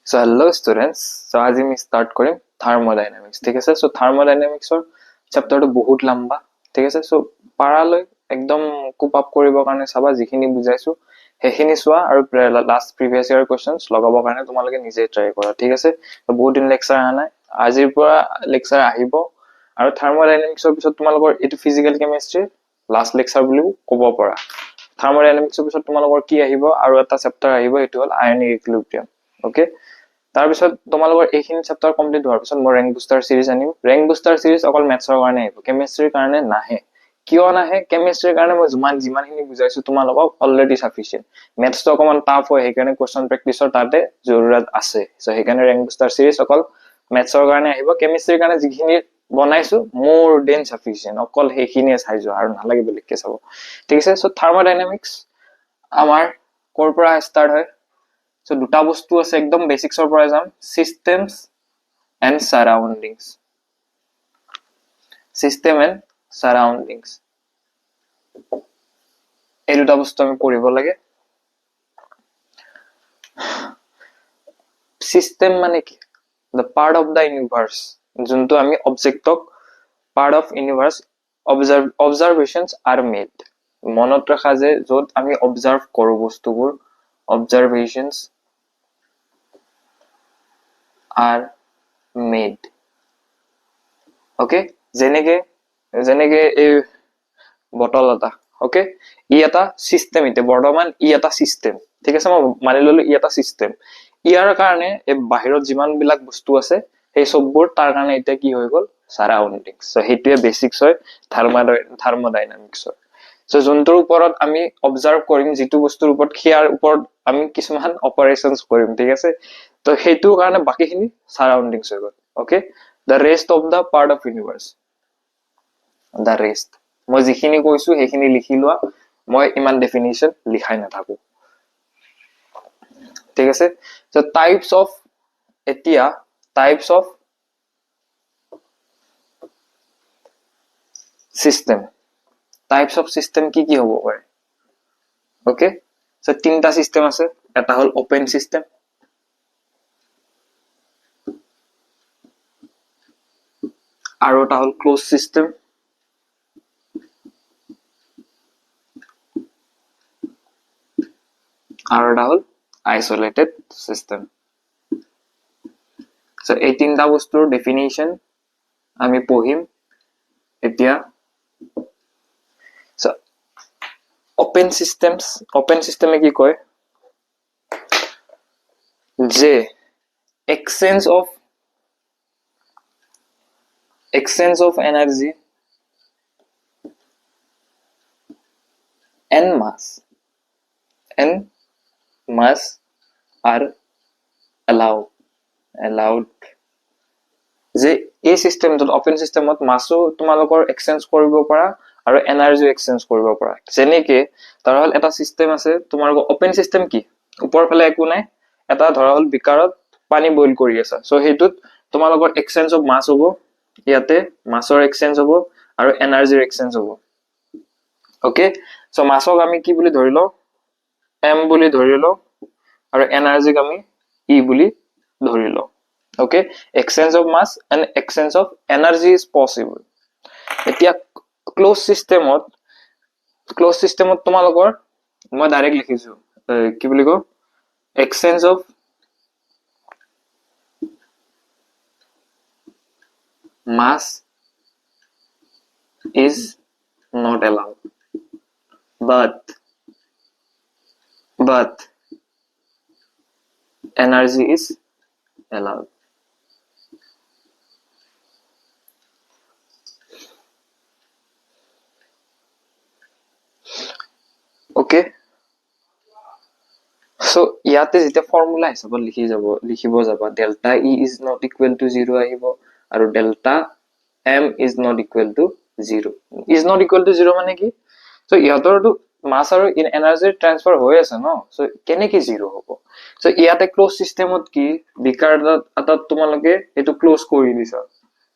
So hello students, so আজি আমি start কৰিম thermodynamics, ঠিক আছে? So thermodynamics ৰ chapter টো বহুত লম্বা, ঠিক আছে? So পাৰালৈ একদম coop up কৰিবৰ কাৰণে চাবা যিখিনি বুজাইছো হেখিনি চোৱা আৰু last previous year questions লগাবৰ কাৰণে তোমালোকে নিজে try কৰা, ঠিক আছে? তো বহুত দিন lecture আহা নাই, আজিৰ পৰা lecture আহিব আৰু thermodynamics ৰ পিছত তোমালোকৰ এটো physical chemistry last lecture বুলিও ক'ব পৰা। thermodynamics ৰ পিছত তোমালোকৰ কি আহিব আৰু এটা chapter আহিব, এটো হ'ল ionic equilibrium, okay? তাৰ পিছত তোমালোকৰ এইখিনি চেপ্টাৰ কমপ্লিট হোৱাৰ পিছত মই ৰেংক বুষ্টাৰ সিৰিজ আনিম। ৰেংক বুষ্টাৰ সিৰিজ অকল মেথছৰ কাৰণে আহিব, কেমিষ্ট্ৰিৰ কাৰণে নাহে। কিয় নাহে? কেমিষ্ট্ৰিৰ কাৰণে মই যিমানখিনি বুজাইছো তোমালোকক অলৰেডি সাফিচিয়েন্ট। মেথছটো অকমান টাফ হয়, সেইকাৰণে কোৱেশ্চন প্ৰেক্টিছৰ তাতে জৰুৰত আছে। সো সেইকাৰণে ৰেংক বুষ্টাৰ সিৰিজ অকল মেথছৰ কাৰণে আহিব। কেমিষ্ট্ৰিৰ কাৰণে যিখিনি বনাইছো মোৰ দেন সাফিচিয়েন্ট, অকল সেইখিনিয়ে চাই যোৱা আৰু নালাগে বেলেগকে চাব, ঠিক আছে? সো থাৰ্মোডাইনামিক্স আমাৰ কৰ পৰা ষ্টাৰ্ট হয়? So দুটা বস্তু আছে একদম বেসিক্সৰ পৰা যাম, systems and surroundings. System and surroundings, এই দুটা বস্তু আমি পঢ়িব লাগে। System মানে কি? The part of the universe, যোনটো আমি অবজেক্টক part of universe observations are made, মনত ৰাখা যে যত আমি অবজাৰ্ভ কৰো বস্তুবোৰ, observations are made, okay? যেনেকে এই বটল এটা, okay? ই এটা সিস্টেম, ইতে বৰ্তমান ই এটা সিস্টেম, ঠিক আছে? মই মানি ললো ই এটা সিস্টেম। ইয়াৰ কাৰণে এই বাহিৰত যিমান বিলাক বস্তু আছে সেই সববোৰ তাৰ কাৰণে এটা কি হৈ গল? সাৰাউন্ডিংস। সো হেতুৱে বেসিক্স হয় থাৰ্মোডাইনামিক্সৰ। সো যোনটোৰ ওপৰত আমি অবজাৰ্ভ কৰিম, যিটো বস্তুৰ ওপৰত খিয়াৰ ওপৰত আমি কিছুমান অপাৰেশনস কৰিম, ঠিক আছে? তো হেতু কাৰণে বাকিখিনি সাৰাউন্ডিংস হৈ গল, okay? The rest of the part of universe, the rest মই যিখিনি কৈছো সেইখিনি লিখি লোৱা, মই ইমান ডেফিনিশন লিখাই নাথাকো, ঠিক আছে? সো টাইপস অফ, এতিয়া types of system, types of system কি কি হ'ব পাৰে? ওকে, সো তিনটা সিস্টেম আছে। এটা হল ওপেন সিস্টেম, আৰু এটা হল ক্লোজ সিস্টেম, আৰু এটা হল আইসোলেটেড সিস্টেম। সো এই তিনটা বস্তুৰ ডেফিনিশন আমি পঢ়িম এতিয়া। সো ওপেন সিস্টেমে কি কয় যে exchange of energy and mass are allowed, যে এই সিস্টেমটোত ওপেন সিস্টেমত মাসও তোমালোকৰ এক্সচেঞ্জ কৰিব পাৰা আৰু এনাৰ্জিও এক্সচেঞ্জ কৰিব পাৰা। যেনেকে ধৰা হল এটা সিস্টেম আছে, তোমালোকৰ ওপেন সিস্টেম কি? ওপৰ ফালে একো নাই, এটা ধৰা হল বিকাৰত পানী বইল কৰি আছে, সো হেতুত তোমালোকৰ এক্সচেঞ্জ অফ মাস হ'ব, ইয়াতে মাসৰ এক্সচেঞ্জ হ'ব আৰু এনাৰ্জিৰ এক্সচেঞ্জ হ'ব, ওকে? সো মাসক আমি কি বুলি ধৰি লও? এম বুলি ধৰি লও, আৰু এনাৰ্জিক আমি ই বুলি ধৰি লও, okay? Exchange of mass and exchange of energy is possible. এতিয়া ক্লোজ সিস্টেমত তোমালোকৰ মই ডাইৰেক্ট লিখিছো, কি বুলি কও? exchange of mass is not allowed, but energy is allowed. Okay, so ইয়াতে যেতিয়া ফৰ্মুলা হিচাপত লিখিব যাবা delta E is not equal to 0 আহিব, আৰু delta M is not equal to 0। Is not equal to 0 মানে কি? সো ইহঁতৰটো মাস আৰু এনাৰ্জিৰ ট্ৰান্সফাৰ হৈ আছে ন, সো কেনেকে 0 হ'ব? সো ইয়াতে ক্লোজ সিস্টেমত কি বিকাৰ এটা তোমালোকে এটো ক্লোজ কৰি দিছা,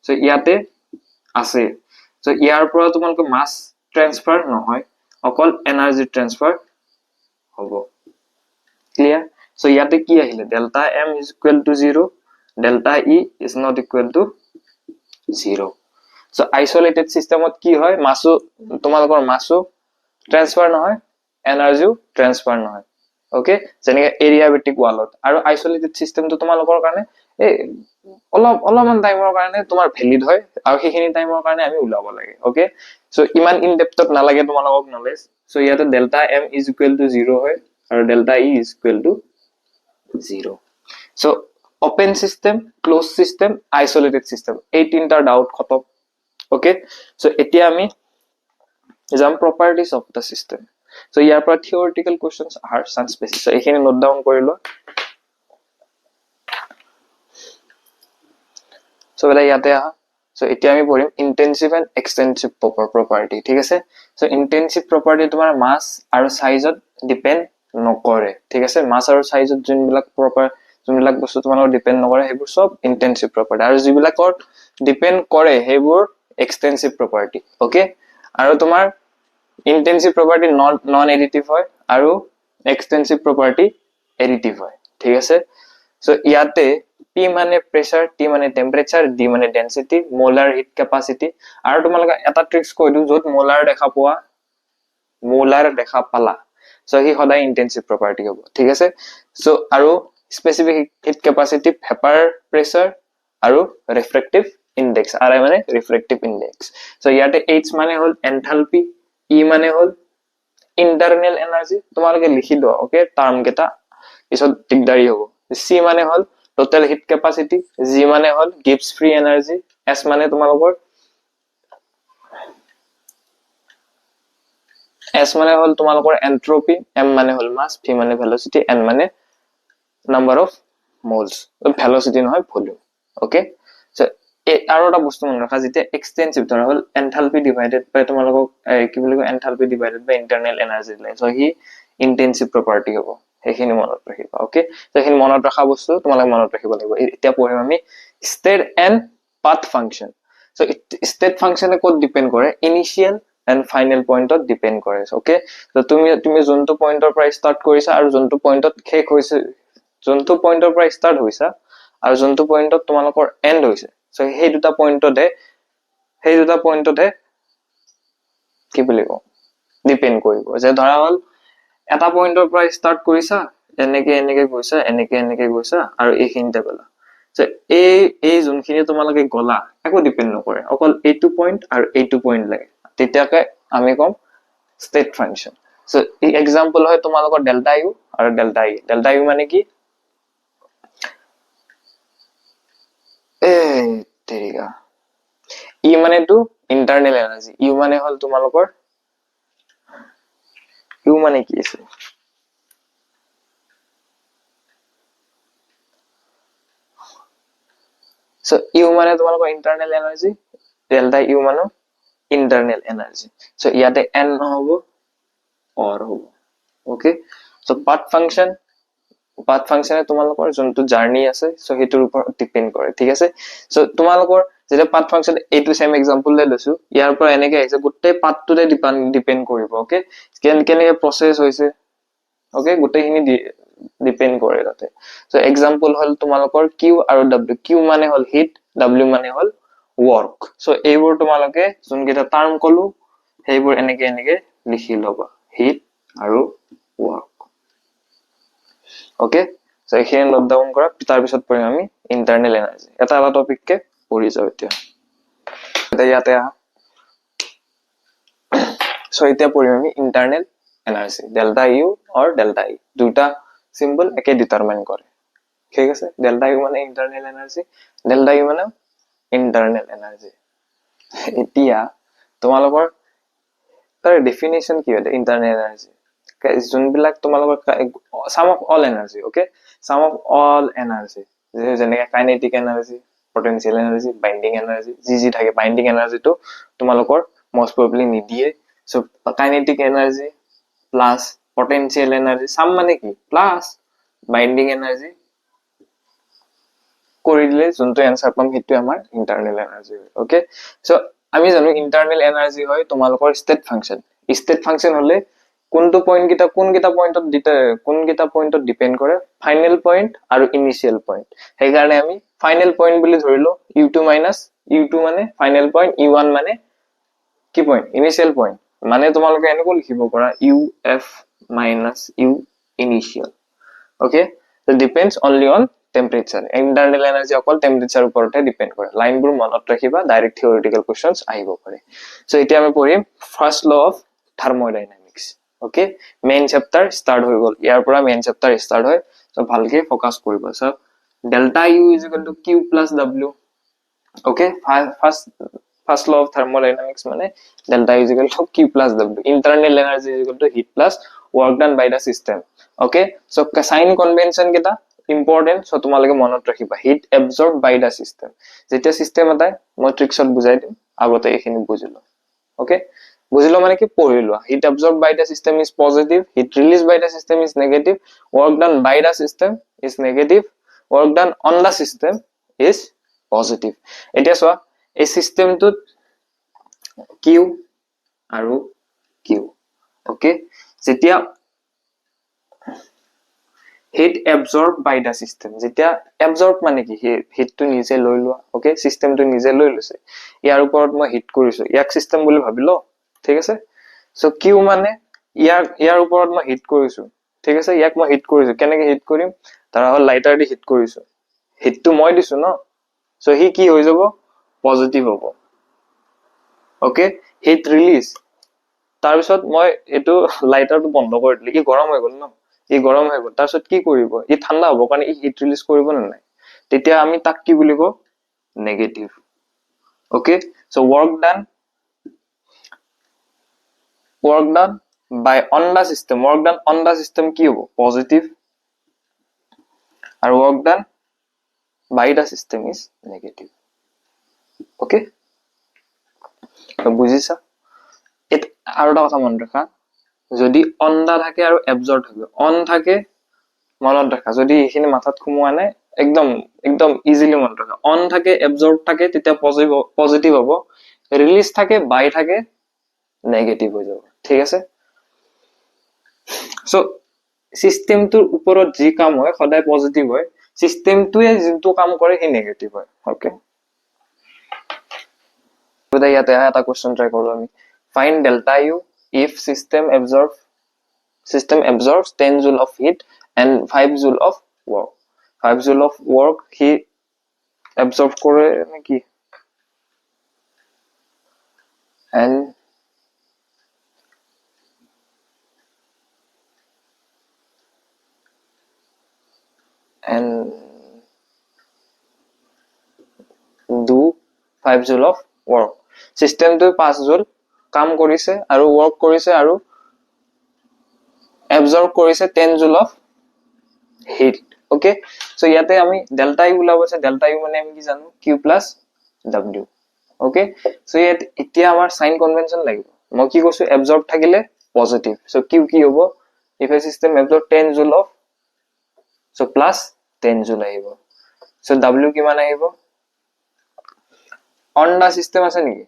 সো ইয়াতে আছে, সো ইয়াৰ পৰা তোমালোকে মাস ট্ৰান্সফাৰ নহয়, অকল এনাৰ্জি ট্ৰান্সফাৰ হ'ব, ক্লিয়াৰ? সো ইয়াতে কি আহিলে delta m is equal to 0 delta e is not equal to 0 so isolated সিস্টেমত কি হয় মাসও তোমালোকৰ মাসও ট্ৰান্সফাৰ নহয় এনাৰ্জিও ট্ৰান্সফাৰ নহয় ওকে যেনে এৰিয়াবেটিক ওয়ালত আৰু আইসোলেটেড সিস্টেমটো তোমালোকৰ কাৰণে এই অলপমান টাইমৰ কাৰণে তোমাৰ ভ্যালিড হয় আৰু সেইখিনি টাইমৰ কাৰণে আমি উলাব লাগে ওকে সো ইমান ইন ডেপথত নালাগে তোমালোকক নলেজ সো ইয়াতে delta m is equal to 0 হয় আৰু delta e is equal to 0 so open system closed system isolated system এই তিনটা ডাউট খতম ওকে সো এতিয়া আমি যাম properties of the system so ইয়াৰ পৰা theoretical questions are sans basis so এইখিনি নোট ডাউন কৰি লো so বেলা ইয়াতে আহা so এতিয়া আমি পঢ়িম intensive and extensive property ঠিক আছে so intensive property তোমাৰ mass আৰু size ত ডিপেন্ড নকৰে ঠিক আছে mass আৰু size ত যোনবিলাক proper যোনবিলাক বস্তু তোমালোকৰ ডিপেন্ড নকৰে হেবোৰ সব intensive property আৰু যিবিলাকৰ ডিপেন্ড কৰে হেবোৰ extensive property okay আৰু তোমাৰ intensive property non additive হয় আৰু extensive property additive হয় ঠিক আছে সো ইয়াতে p মানে প্ৰেসাৰ t মানে টেম্পাৰেচাৰ d মানে ডেন্সিটি মোলাৰ হিট ক্যাপাসিটি আৰু তোমালোকে এটা ট্ৰিক্স কৈ দিও যত মোলাৰ দেখা পালা সো হি সদায় ইন্টেনসিভ প্ৰপাৰ্টি হ'ব ঠিক আছে সো আৰু স্পেসিফিক হিট ক্যাপাসিটি ভেপাৰ প্ৰেসাৰ আৰু ৰিফ্ৰেক্টিভ ইনডেক্স r মানে ৰিফ্ৰেক্টিভ ইনডেক্স সো ইয়াতে h মানে হল এনথালপি e মানে হল ইন্টারনাল এনার্জি তোমালোকে লিখি দাও ওকে টার্ম কেটা পিছত দিগদাৰি হ'ব c মানে হল total heat capacity g মানে হল gives free energy s মানে তোমালোকৰ entropy m মানে হল mass v মানে velocity n মানে number of moles velocity নহয় volume okay so আৰু এটা বস্তু মন ৰাখা যেতিয়া এক্সটেনসিভ ধৰা হল enthalpy divided by তোমালোকক কি বুলি কয় enthalpy divided by internal energy so he intensive property হ'ব এইখিনি মনত ৰাখিবা ওকে so এইখিনি মনত ৰাখা বস্তু তোমালোক মনত ৰাখিব লাগিব এতিয়া পঢ়িম আমি state and path function so state function ক'ত ডিপেন্ড কৰে initial and final point to depend কৰে ওকে so তুমি যোনটো পইণ্টৰ পৰা ষ্টাৰ্ট কৰিছা আৰু যোনটো পইণ্টত শেষ হৈছে যোনটো পইণ্টৰ পৰা ষ্টাৰ্ট হৈছা আৰু যোনটো পইণ্টত তোমালোকৰ এন্ড হৈছে so সেই দুটা পইণ্টতে কি বুলি কও ডিপেন্ড কৰিব যে ধৰা হল এটা পইণ্টৰ পৰা ষ্টাৰ্ট কৰিছা এনেকে গৈছা আৰু এইখিনিতে গলা সো এই যোনখিনি তোমালোকে গলা একো ডিপেন্ড নকৰে অকল এইটো পইণ্ট আৰু এইটো পইণ্ট লাগে তেতিয়াকে আমি কম স্টেট ফাংশন সো এই এক্সাম্পল হয় তোমালোকৰ ডেল্টা ইউ আৰু ডেল্টা ইউ মানে কি তেৰিকা ই মানে টু ইন্টাৰনাল এনাৰ্জি ইউ মানে হল তোমালোকৰ ইউ মানে কি আছে সো ইউ মানে তোমালোকৰ ইন্টারনাল এনার্জি ডেল্টা ইউ মানে ইন্টারনাল এনার্জি সো ইয়াতে n নহব or হ'ব ওকে সো পাথ ফাংশনে তোমালোকৰ যোনটো জাৰ্নি আছে সো হেতুৰ ওপৰত ডিপেন্ড কৰে ঠিক আছে সো তোমালোকৰ যেটা পাথ ফাংশন এইটো সেম এক্সাম্পল লৈ লৈছো ইয়াৰ পৰা এনেকে আহিছে গোটেই পাথটোতে ডিপেন্ড কৰিব ওকে কেনেকে প্ৰসেস হৈছে ওকে গোটেইখিনি ডিপেন্ড কৰে তাতে সো এক্সাম্পল হল তোমালোকৰ q আৰু w q মানে হল হিট w মানে হল work সো এইবোৰ তোমালোকে যোনকেইটা টাৰ্ম কলো সেইবোৰ এনেকে লিখি লবা হিট আৰু work ওকে সো এইখিনি নোট ডাউন কৰা তাৰ পিছত পঢ়িম আমি ইন্টারনাল এনার্জি এটা টপিক কে পঢ়ি যাও এতিয়া ইয়াতে আহা সো এতিয়া পঢ়িম আমি internal energy delta U or delta E দুটা সিম্বল একে ডিটারমাইন কৰে ঠিক আছে ডেল্টা ইউ মানে ইন্টাৰনাল এনাৰ্জি ডেল্টা ইউ মানে ইন্টাৰনাল এনাৰ্জি এতিয়া তোমালোকৰ তাৰ ডেফিনিশন কি হয় ইন্টাৰনাল এনাৰ্জি যোনবিলাক তোমালোকৰ sum of all energy okay sum of all energy যেনে kinetic energy potential energy binding energy G থাকে binding energy তো তোমালোকৰ most probably নিদিয়ে so kinetic energy plus potential energy sum মানে কি plus binding energy কৰি দিলে যোনটো आंसर পাম হেতু আমাৰ internal energy okay so আমি জানো internal energy হয় তোমালোকৰ state function হলে কোনটো পইণ্ট কিটা কোনকিটা পইণ্টত ডিপেন্ড কৰে ফাইনেল পইণ্ট আৰু ইনিশিয়েল পইণ্ট সেইকাৰণে আমি ফাইনেল পইণ্ট বুলি ধৰিলো u2 মানে ফাইনেল পইণ্ট u1 মানে কি পইণ্ট ইনিশিয়েল পইণ্ট মানে তোমালোকে এনেকৈ লিখিব পাৰা uf minus u initial okay so depends only on temperature internal energy অকল temperature ওপৰতে ডিপেন্ড কৰে লাইনবোৰ মনত ৰাখিবা ডাইৰেক্ট থিওৰিটিকেল কোৱেশ্চনছ আহিব পাৰে সো এতিয়া আমি পঢ়িম first law of thermodynamics okay main chapter start হৈ গল ইয়াৰ পৰা main chapter start হয় সো ভালকে ফোকাস কৰিব so delta u is equal to q plus w okay first law of thermodynamics মানে delta u is equal to q plus w internal energy is equal to heat plus work done by the system okay so sign convention kita important so তোমালোকে মনত ৰাখিবা heat absorbed by the system যেতিয়া system এটা মই ট্ৰিক্সত বুজাই দিম আগতে এখিনি বুজিলো okay বুজিলো মানে কি পঢ়িলো heat absorbed by the system is positive heat released by the system is negative work done by the system is negative work done on the system is positive এতিয়া চোৱা এই সিস্টেমটো q আৰু q okay যেতিয়া heat absorbed by the system যেতিয়া absorbed মানে কি heat to নিজে লৈ লোৱা okay system to নিজে লৈ লৈছে ইয়াৰ ওপৰত মই হিট কৰিছো ইয়াক system বুলি ভাবিলো ঠিক আছে সো q মানে ইয়াৰ ওপৰত মই হিট কৰিছো ঠিক আছে ইয়াক মই হিট কৰিছো কেনেকৈ হিট কৰিম ধৰা হল লাইটাৰ দি হিট কৰিছো হিটটো মই দিছো ন সো হি কি হৈ যাব পজিটিভ হ'ব ওকে হিট ৰিলিজ তাৰ পিছত মই এটো লাইটাৰটো বন্ধ কৰি দিলে কি গৰম হৈ গল ন ই গৰম হৈ গল তাৰ পিছত কি কৰিব ই ঠাণ্ডা হ'ব কাৰণ ই হিট ৰিলিজ কৰিব না নাই তেতিয়া আমি তাক কি বুলি কও negative okay so work done by on the system কি হ'ব পজিটিভ আৰু work done by the system is negative okay তো বুজিছা এত আৰু এটা কথা মনত ৰাখা যদি অন দা থাকে আৰু এবজৰ্ব থাকে অন থাকে মনত ৰাখা যদি এখিনি মাথাত খুমুৱা নাই একদম ইজিলি মনত ৰাখা অন থাকে এবজৰ্ব থাকে তেতিয়া পজিটিভ হ'ব ৰিলিজ থাকে বাই থাকে নেগেটিভ হৈ যাব ঠিক আছে সো সিস্টেমটোৰ ওপৰত যি কাম হয় সদায় পজিটিভ হয় সিস্টেমটোৱে যিটো কাম কৰে হি নেগেটিভ হয় ওকে তো ইয়াতে এটা কোৱেশ্চন ট্ৰাই কৰো আমি find delta u if system absorbs 10 joule of heat and 5 joule of work 5 joule of work he absorb করে নাকি and do 5 joule of work system to 5 joule কাম কৰিছে আৰু work কৰিছে আৰু absorb কৰিছে 10 joule of heat okay so ইয়াতে আমি delta u ওলাব আছে delta u মানে আমি কি জানো q plus w okay so ইয়াত এতিয়া আমাৰ সাইন কনভেনশন লাগিব মই কি কৈছো absorb থাকিলে পজিটিভ so q কি হ'ব if a system absorb 10 joule of so plus 10 joule আহিব so w কিমান আহিব on the system আছে নেকি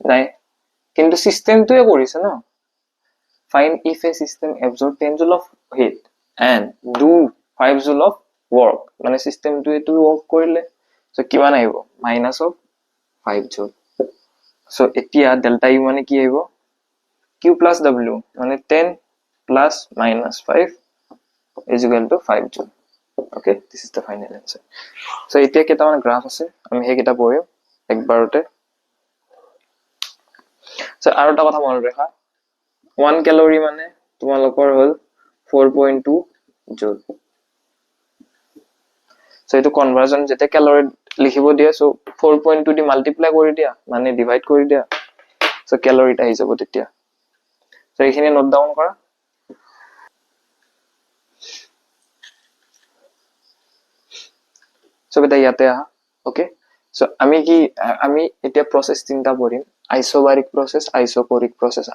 নাই কিন্তু সিস্টেমটোৱে কৰিছে ন find if a system absorb 10 joule of heat and do 5 joule of work মানে সিস্টেমটোৱে তো work কৰিলে so কিমান আহিব minus of 5 joule so এতিয়া delta u মানে কি আহিব q plus w মানে 10 plus minus 5 is equal to 5 joule okay this is the final answer so এতিয়া কেইটামান গ্ৰাফ আছে আমি হেকিটা পঢ়িম একবাৰতে so আৰু এটা কথা মনত ৰাখা 1 calorie মানে তোমালোকৰ হল 4.2 joule so এটো কনভাৰ্জন যেতে ক্যালোৰি লিখিব দিয়া so 4.2 দি মাল্টিপ্লাই কৰি দিয়া মানে ডিভাইড কৰি দিয়া so ক্যালোৰিটা আহি যাব তেতিয়া so এইখিনি নোট ডাউন কৰা so বেটা ইয়াতে আহা ওকে so আমি এতিয়া প্ৰসেস তিনটা পঢ়িম isobaric process isoporic process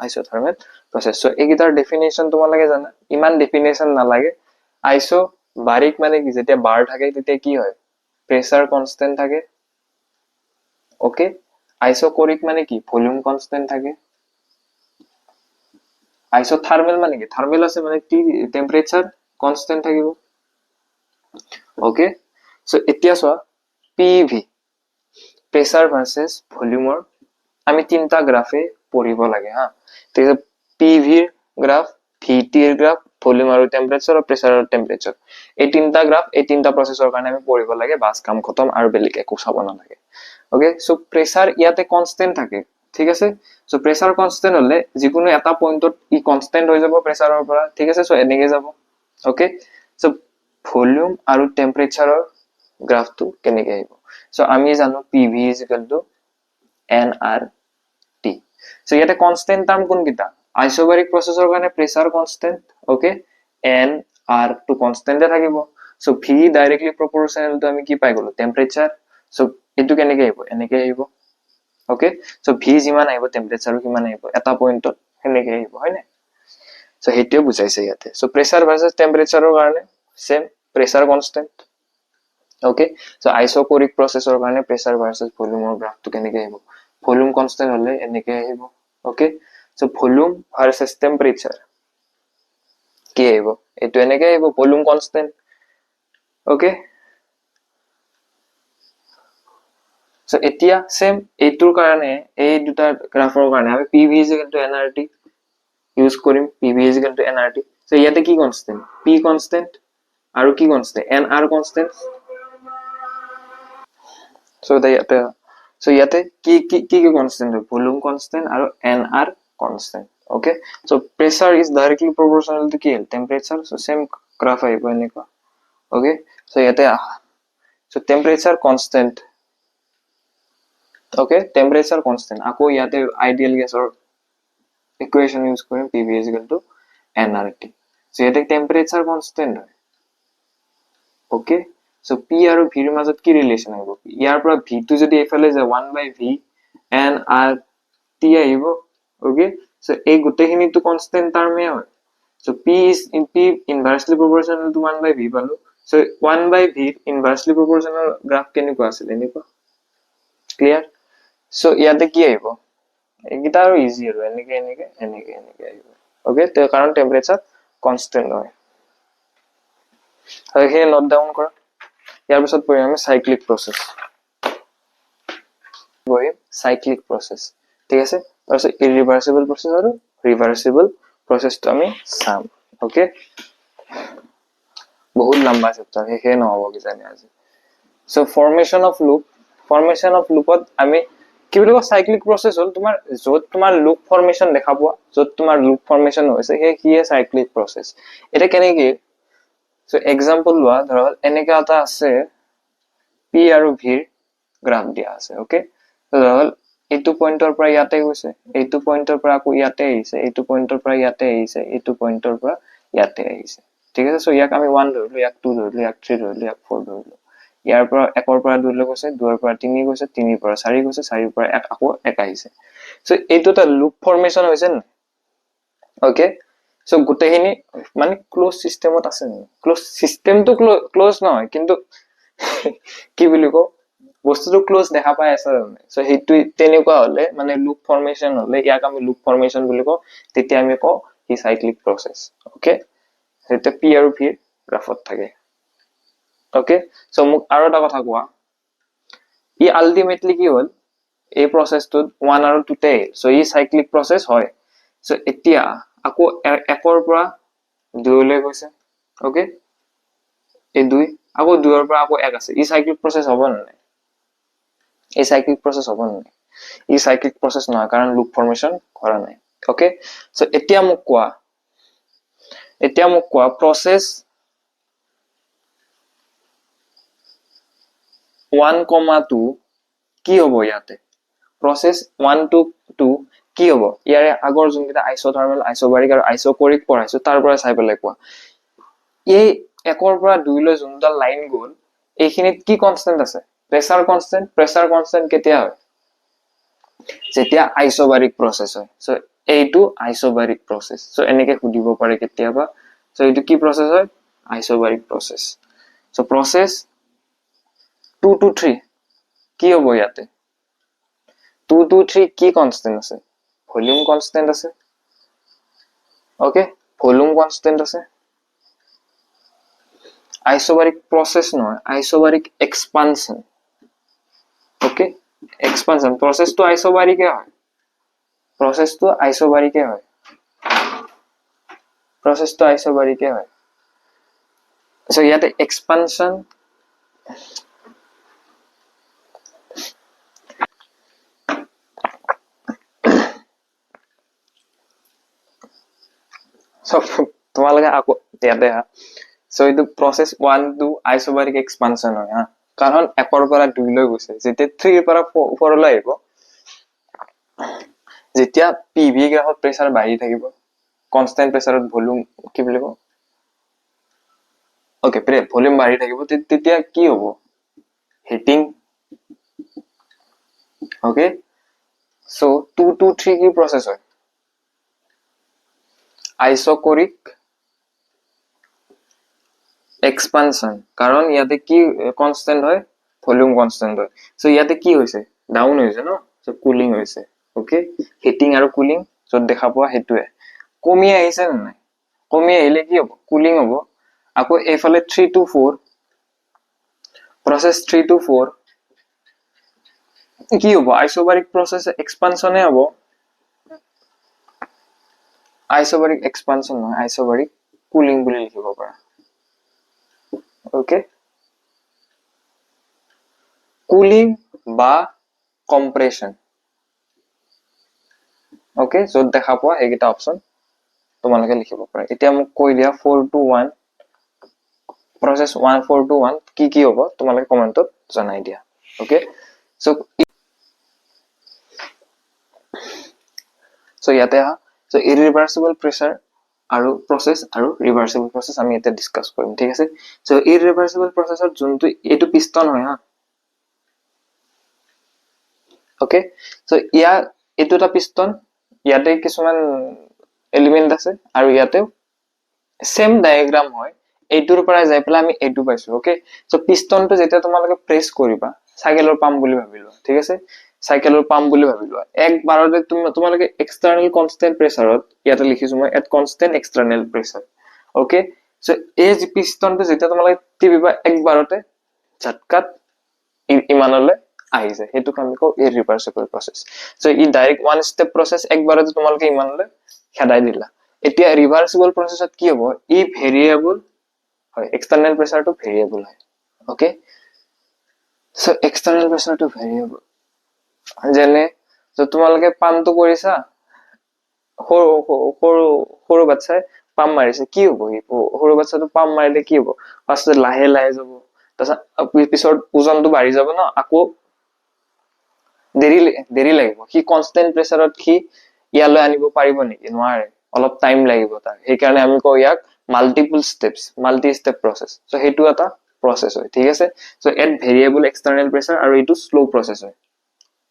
isothermal process so এইগিটাৰ ডেফিনিশন তোমালোকে জানা ইমান ডেফিনিশন না লাগে isobaric মানে কি যেতিয়া বার থাকে তেতিয়া কি হয় প্ৰেসাৰ কনস্ট্যান্ট থাকে ওকে আইসোকোরিক মানে কি ভলিউম কনস্ট্যান্ট থাকে আইসোথার্মেল মানে কি থার্মেল আছে মানে টি টেম্পারেচার কনস্ট্যান্ট থাকিব ওকে সো এতিয়া চোৱা পিভি প্ৰেসাৰ ভাৰ্সেস ভলিউমৰ আমি তিনটা গ্ৰাফে পঢ়িব লাগে হা ঠিক আছে পিভিৰ গ্ৰাফ ভিটিৰ গ্ৰাফ ভলিউম আৰু টেম্পাৰেচাৰ আৰু প্ৰেসাৰ আৰু টেম্পাৰেচাৰ এই তিনটা গ্ৰাফ এই তিনটা প্ৰসেসৰ কাৰণে আমি পঢ়িব লাগে বাস কাম খতম আৰু বেলেগ একো চাব নালাগে ওকে সো প্ৰেসাৰ ইয়াতে কনস্ট্যান্ট থাকে ঠিক আছে সো প্ৰেসাৰ কনস্ট্যান্ট হলে যিকোনো এটা পইণ্টত ই কনস্ট্যান্ট হৈ যাব প্ৰেসাৰৰ পৰা ঠিক আছে সো এনেকে যাব ওকে সো ভলিউম আৰু টেম্পাৰেচাৰৰ গ্ৰাফটো কেনেকে আহিব সো আমি জানো পিভি nRT সো ইয়াতে কনস্ট্যান্ট টার্ম কোন কিটা আইসোবারিক প্ৰসেসৰ কাৰণে প্ৰেসাৰ কনস্ট্যান্ট ওকে nR টু কনস্ট্যান্টে থাকিব so v directly proportional two আমি কি পাই গলো টেম্পাৰেচাৰ সো এটো কেনেকে আহিব এনেকে আহিব ওকে সো v যিমান আহিব টেম্পাৰেচাৰো কিমান আহিব এটা পইণ্টত এনেকে আহিব হয়নে সো হেইটো বুজাইছে ইয়াতে সো প্ৰেসাৰ ভাৰ্সেস টেম্পাৰেচাৰৰ কাৰণে সেম প্ৰেসাৰ কনস্ট্যান্ট ওকে সো আইসোকোৰিক প্ৰসেসৰ কাৰণে প্ৰেসাৰ ভাৰ্সেস ভলিউমৰ গ্ৰাফটো কেনেকে আহিব ভলিউম কনস্ট্যান্ট হলে এনেকে আহিব ওকে সো ভলিউম ভাৰ্সেস টেম্পাৰেচাৰ কি আহিব এটো এনেকে আহিব ভলিউম কনস্ট্যান্ট ওকে সো এতিয়া সেম এইটোৰ কাৰণে এই দুটা গ্ৰাফৰ কাৰণে আমি PV nRT ইউজ কৰিম PV nRT সো ইয়াতে কি কনস্ট্যান্ট P কনস্ট্যান্ট আৰু কি কনস্ট্যান্ট nR কনস্ট্যান্ট সো ইয়াতে কি কনস্ট্যান্ট ভলিউম কনস্ট্যান্ট আৰু nR constant okay so pressure is directly proportional to কি টেম্পাৰেচাৰ সো সেম গ্ৰাফ আহিব এনেকুৱা ওকে সো ইয়াতে so temperature constant okay temperature constant আকৌ ইয়াতে আইডিয়াল গেছৰ ইকুৱেশন ইউজ কৰিম PV nRT সো ইয়াতে টেম্পাৰেচাৰ কনস্ট্যান্ট হয় ওকে সো P আৰু V ৰ মাজত কি ৰিলেশন আহিব ইয়াৰ পৰা V টো যদি এফালে যায় 1/v nRT আহিব ওকে সো এই গোটেইখিনি তো কনস্ট্যান্ট টার্মে হয় so P inversely proportional to 1/v পালো so 1/v inversely proportional graph কেনেকুৱা আছিল এনেকুৱা ক্লিয়াৰ সো ইয়াতে কি আহিব এইটা আৰু ইজি আৰু এনেকে আহিব ওকে তো কাৰণ টেম্পাৰেচাৰ কনস্ট্যান্ট হয় আৰু হে নোট ডাউন কৰা ইয়াৰ পিছত পঢ়িম আমি সাইক্লিক প্ৰসেস পঢ়িম সাইক্লিক প্ৰসেস ঠিক আছে তাৰপিছত ইৰিভাৰ্সিবল প্ৰসেস আৰু ৰিভাৰ্সিবল প্ৰসেসটো আমি চাম ওকে বহুত লম্বা চেপ্টাৰ হে নহব কি জানি আজি সো ফৰ্মেশন অফ লুপত আমি কি বুলি কয় সাইক্লিক প্ৰসেস হল তোমাৰ যত তোমাৰ লুপ ফৰ্মেশন দেখা পোৱা যত তোমাৰ লুপ ফৰ্মেশন হৈছে কি সাইক্লিক প্ৰসেস এটা কেনেকে সো এক্সাম্পল লোৱা ধৰক এনেকা এটা আছে P আৰু V ৰ গ্ৰাফ দিয়া আছে ওকে ধৰক এইটো পইণ্টৰ পৰা ইয়াতে গৈছে এইটো পইণ্টৰ পৰা আকৌ ইয়াতে আহিছে এইটো পইণ্টৰ পৰা ইয়াতে আহিছে এইটো পইণ্টৰ পৰা ইয়াতে আহিছে ঠিক আছে সো ইয়াক আমি 1 ধৰিলো ইয়াক 2 ধৰিলো ইয়াক 3 ধৰিলো ইয়াক 4 ধৰিলো ইয়াৰ পৰা 1 ৰ পৰা 2 লৈ গৈছে 2 ৰ পৰা 3 গৈছে 3 ৰ পৰা 4 গৈছে 4 ৰ পৰা 1 আকৌ 1 আহিছে সো এইটো এটা লুপ ফৰ্মেশন হৈছে না ওকে সো গোটেইখিনি মানে ক্লোজ সিস্টেমত আছে না ক্লোজ সিস্টেম তো ক্লোজ নহয় কিন্তু কি বুলি কও বস্তুটো ক্লোজ দেখা পাই আছে সো হেতু তেনেকুৱা হলে মানে লুপ ফৰ্মেশন হলে ইয়াক আমি লুপ ফৰ্মেশন বুলি কও তেতিয়া আমি কও হি সাইক্লিক প্ৰসেস ওকে এটা P আৰু V গ্ৰাফত থাকে ওকে সো মোক আৰু এটা কথা কোৱা ই আলটিমেটলি কি হল এই প্ৰসেসটো 1 আৰু 2 তে সো ই সাইক্লিক প্ৰসেস হয় সো এতিয়া আকৌ 1 ৰ পৰা 2 লৈ গৈছে ওকে এই 2 আকৌ 2 ৰ পৰা আকৌ 1 আছে ই সাইক্লিক প্ৰসেস হ'ব না এই সাইক্লিক প্ৰসেস হ'ব না ই সাইক্লিক প্ৰসেস নহয় কাৰণ লুপ ফৰ্মেশন কৰা নাই ওকে সো এতিয়া মোক কোৱা প্ৰসেস 1,2 কি হ'ব ইয়াতে প্ৰসেস 1 to 2 কি হ'ব ইয়াৰে আগৰ যোনটা আইসোথাৰ্মেল আইসোবাৰিক আৰু আইসোকোৰিক পঢ়াইছো তাৰ পৰা চাই পেলাই কোৱা এই 1 ৰ পৰা 2 লৈ যোনটা লাইন গল এইখিনিত কি কনস্ট্যান্ট আছে প্ৰেসাৰ কনস্ট্যান্ট কেতিয়া হয় যেতিয়া আইসোবাৰিক প্ৰসেস হয় সো এইটো আইসোবাৰিক প্ৰসেস সো এনেকে খুদিব পাৰে কেতিয়াবা সো এইটো কি প্ৰসেস হয় আইসোবাৰিক প্ৰসেস সো প্ৰসেস 2 to 3 কি হ'ব ইয়াতে 2 to 3 কি কনস্ট্যান্ট আছে ভলিউম কনস্ট্যান্ট আছে ওকে ভলিউম কনস্ট্যান্ট আছে আইসোবারিক প্রসেস নয় isobaric expansion okay expansion process তো আইসোবারিকে হয় সো ইয়াতে এক্সপানশন সব তোমালোকে আকৌ ইয়াতে হা সো এইটো প্ৰসেস 1 2 আইসোবাৰিক এক্সপানশন হয় হা কাৰণ 1 ৰ পৰা 2 লৈ গৈছে যেতিয়া 3 ৰ পৰা 4 লৈ আহিব যেতিয়া পিভি গ্ৰাফত প্ৰেসাৰ বাঢ়ি থাকিব কনস্ট্যান্ট প্ৰেসাৰত ভলিউম কি বুলি কও ওকে ভলিউম বাঢ়ি থাকিব তেতিয়া কি হ'ব হিটিং ওকে সো 2 to 3 কি প্ৰসেস হয় আইসোকোরিক এক্সপানশন কারণ ইয়াতে কি কনস্ট্যান্ট হয় ভলিউম কনস্ট্যান্ট হয় সো ইয়াতে কি হইছে ডাউন হইছে ন সো কুলিং হইছে ওকে হিটিং আৰু কুলিং যত দেখা পোৱা হেতুৱে কমি আহিছে না কমি আহিলে কি হ'ব কুলিং হ'ব আকৌ এফালে 3 to 4 প্ৰসেস 3 to 4 কি হ'ব আইসোবারিক প্রসেস এক্সপানশনে হ'ব আইসোবারিক এক্সপানশন নহয় আইসোবারিক কুলিং বুলি লিখিব পাৰা ওকে কুলিং বা কম্প্ৰেশন ওকে যত দেখা পোৱা এইকেইটা অপশন তোমালোকে লিখিব পাৰা এতিয়া মোক কৈ দিয়া 4 to 1 প্ৰসেস 1 4 to 1 কি হ'ব তোমালোকে কমেন্টত জনাই দিয়া ওকে সো ইয়াতে হা সো ইৰিভাৰ্সিবল প্ৰেসাৰ আৰু প্ৰসেস আৰু ৰিভাৰ্সিবল প্ৰসেস আমি এটা ডিসকাস কৰিম ঠিক আছে সো ইৰিভাৰ্সিবল প্ৰসেসৰ যোনটো এটো পিস্টন হয় হা ওকে সো এটো এটা পিস্টন ইয়াতে কিছুমান এলিমেন্ট আছে আৰু ইয়াতে সেম ডায়াগ্ৰাম হয় এইটোৰ পৰা যাই পেলাই আমি এটো পাইছো ওকে সো পিস্টনটো যেতিয়া তোমালোকে প্ৰেস কৰিবা সাইকেলৰ পাম্প বুলি ভাবিলো ঠিক আছে সাইকেলৰ পাম্প বুলি ভাবিলো একবাৰতে তোমালোকে এক্সটাৰ্নাল কনস্ট্যান্ট প্ৰেসাৰত ইয়াতে লিখিছো মই এট কনস্ট্যান্ট এক্সটাৰ্নাল প্ৰেসাৰ ওকে সো এই যে পিস্টনটো যেতিয়া তোমালোকে টিপিবা একবাৰতে ঝটকাত ইমানলে আহি যায় হেতু আমি কও ইৰিভাৰ্সিবল প্ৰসেস সো ই ডাইৰেক্ট ওয়ান স্টেপ প্ৰসেস একবাৰতে তোমালোকে ইমানলে খেদাই দিলা এতিয়া ৰিভাৰ্সিবল প্ৰসেসত কি হ'ব ই ভেৰিয়েবল হয় এক্সটাৰ্নাল প্ৰেসাৰটো ভেৰিয়েবল হয় ওকে সো এক্সটাৰ্নাল প্ৰেসাৰটো ভেৰিয়েবল যেনে তো তোমালোকে পাম্পটো কৰিছা সৰু বাচ্চাই পাম্প মাৰিছে কি হ'ব সৰু বাচ্চাটো পাম্প মাৰিলে কি হ'ব ফাৰ্স্টে লাহে লাহে যাব তাৰপিছত পিছত ওজনটো বাঢ়ি যাব ন আকৌ দেৰি লাগিব কি কনস্ট্যান্ট প্ৰেসাৰত কি ইয়ালৈ আনিব পাৰিব নেকি নোৱাৰে অলপ টাইম লাগিব তাৰ এই কাৰণে আমি কও ইয়াক multiple steps multi step process so হেতু এটা প্ৰসেস হয় ঠিক আছে সো এট ভেৰিয়েবল এক্সটাৰ্নাল প্ৰেসাৰ আৰু এটো স্লো প্ৰসেস হয়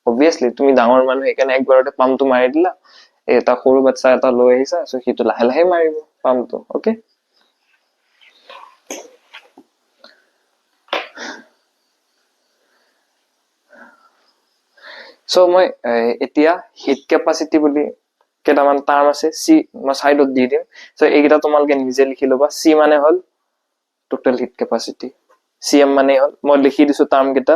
obviously তুমি ডাঙৰ মানুহ একানে একবাৰতে পাম্পটো মাৰি দিলা এটা সৰু বাচ্চা এটা লৈ আহিছা সো হিটো লাহে লাহে মাৰিব পাম্পটো ওকে সো মই এতিয়া হিট ক্যাপাসিটি বুলি কেটামান টার্ম আছে সি মই সাইডত দি দিম সো এইটা তোমালকে নিজে লিখি লবা সি মানে হল টোটাল হিট ক্যাপাসিটি সিএম মানে হল মই লিখি দিছো টার্ম কেটা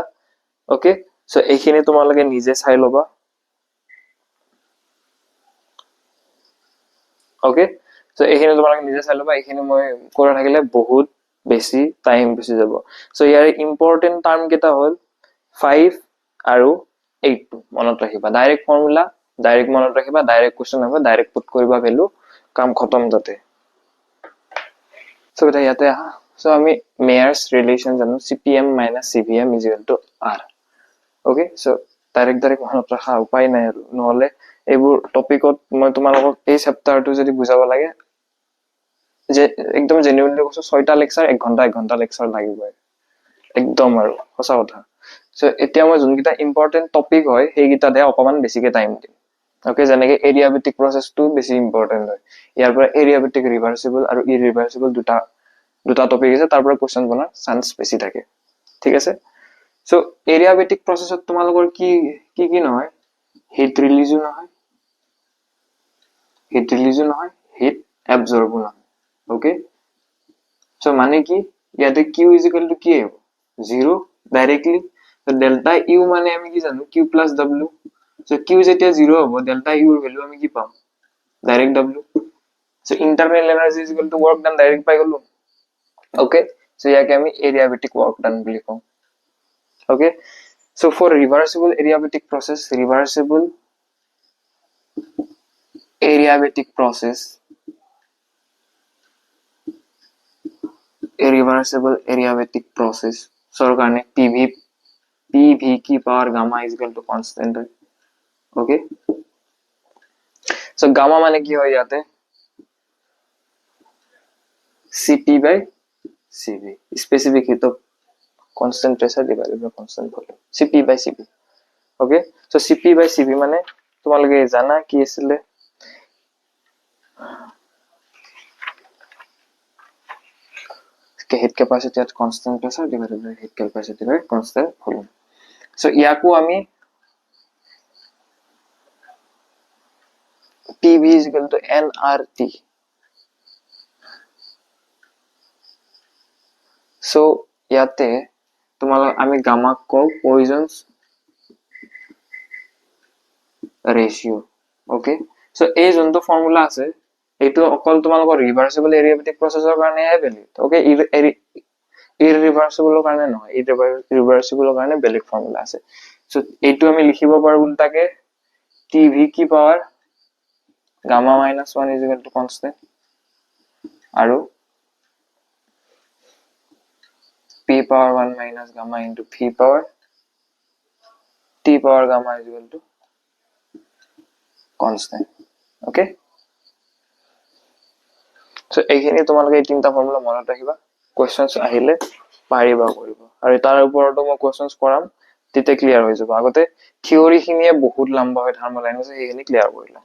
ওকে সো এইখিনি তোমালকে নিজে চাই লবা ওকে সো এইখিনি তোমালকে নিজে চাই লবা এইখিনি মই কৰা থাকিলে বহুত বেছি টাইম বেছি যাব সো ইয়াৰ ইম্পৰ্টেন্ট টাৰ্ম কেটা হল 5 আৰু 8 মনত ৰাখিবা ডাইৰেক্ট ফৰ্মুলা ডাইৰেক্ট মনত ৰাখিবা ডাইৰেক্ট কোশ্চেন হ'ব ডাইৰেক্ট পুট কৰিবা ভ্যালু কাম খতম তাতে সো এটা ইয়াতে আহা সো আমি মেয়াৰ্স ৰিলেশন জানো CPM - CVM = R okay so direct মনত ৰাখা উপায় নাই আৰু নহলে এইবোৰ টপিকত মই তোমালোকক এই চেপ্টাৰটো যদি বুজাব লাগে যে একদম জেনুইনলি কৈছো 6টা লেকচাৰ 1 ঘন্টা লেকচাৰ লাগিব একদম আৰু সঁচা কথা সো এতিয়া মই যোনকিটা ইম্পৰ্টেন্ট টপিক হয় সেইকিটাতে অকমান বেছিকে টাইম দিম ওকে যেনেকে এডিয়াবেটিক প্ৰসেসটো বেছি ইম্পৰ্টেন্ট হয় ইয়াৰ পৰা এডিয়াবেটিক ৰিভাৰ্সিবল আৰু ইৰিভাৰ্সিবল দুটা টপিক আছে তাৰ পৰা কোশ্চেন বনাৰ চান্স বেছি থাকে ঠিক আছে সো এডিয়াবেটিক প্ৰসেসত তোমালোকৰ কি নহয় হিট ৰিলিজো নহয় হিট এবজৰ্বো নহয় ওকে সো মানে কি ইয়াতে q is equal to কি হ'ব 0 ডাইৰেক্টলি তো ডেল্টা u মানে আমি কি জানো q plus w so q যেতিয়া 0 হ'ব ডেল্টা u এর ভ্যালু আমি কি পাম direct w so internal energy is equal to work done direct পাই গলো ওকে সো ইয়াকে আমি adiabatic work done বুলি কম okay so for reversible adiabatic process reversible adiabatic process irreversible adiabatic process সর কারণে pv की power gamma is equal to constant है okay so gamma माने की हो जाते हैं cp by cv स्पेसिफिक है तो constant pressure divided by constant volume cp by cv okay so cp by cv माने তোমালোকে জানা কি আছিল heat capacity at constant pressure divided by heat capacity by constant volume so ইয়াকো আমি pv is equal to nrt so ইয়াতে তোমালোক আমি গামা কও পয়জনস রেশিও ওকে সো এই যোনটো ফর্মুলা আছে এইটো অকল তোমালোকৰ ৰিভাৰ্সিবল এৰিয়াবেটিক প্ৰসেছৰ কাৰণে হে ভ্যালিড ওকে ইৰৰিভাৰ্সিবলৰ কাৰণে নহয় ইৰৰিভাৰ্সিবলৰ কাৰণে বেলেগ ফৰ্মুলা আছে সো এইটো আমি লিখিব পাৰো উল্টাকে tv কি power gamma minus 1 is equal to constant আৰু p power 1 minus gamma into p power t power gamma is equal to constant okay so এইখিনি তোমালোকে এই তিনটা ফর্মুলা মনত ৰাখিবা কোৱেশ্চনস আহিলে পাৰিবা কৰিব আৰু তাৰ ওপৰতো মই কোৱেশ্চনস কৰাম তেতিয়া ক্লিয়াৰ হৈ যাব আগতে থিওৰি খিনিয়ে বহুত লম্বা হয় থাৰ্মোডাইনামিক্স এইখিনি ক্লিয়াৰ কৰিলা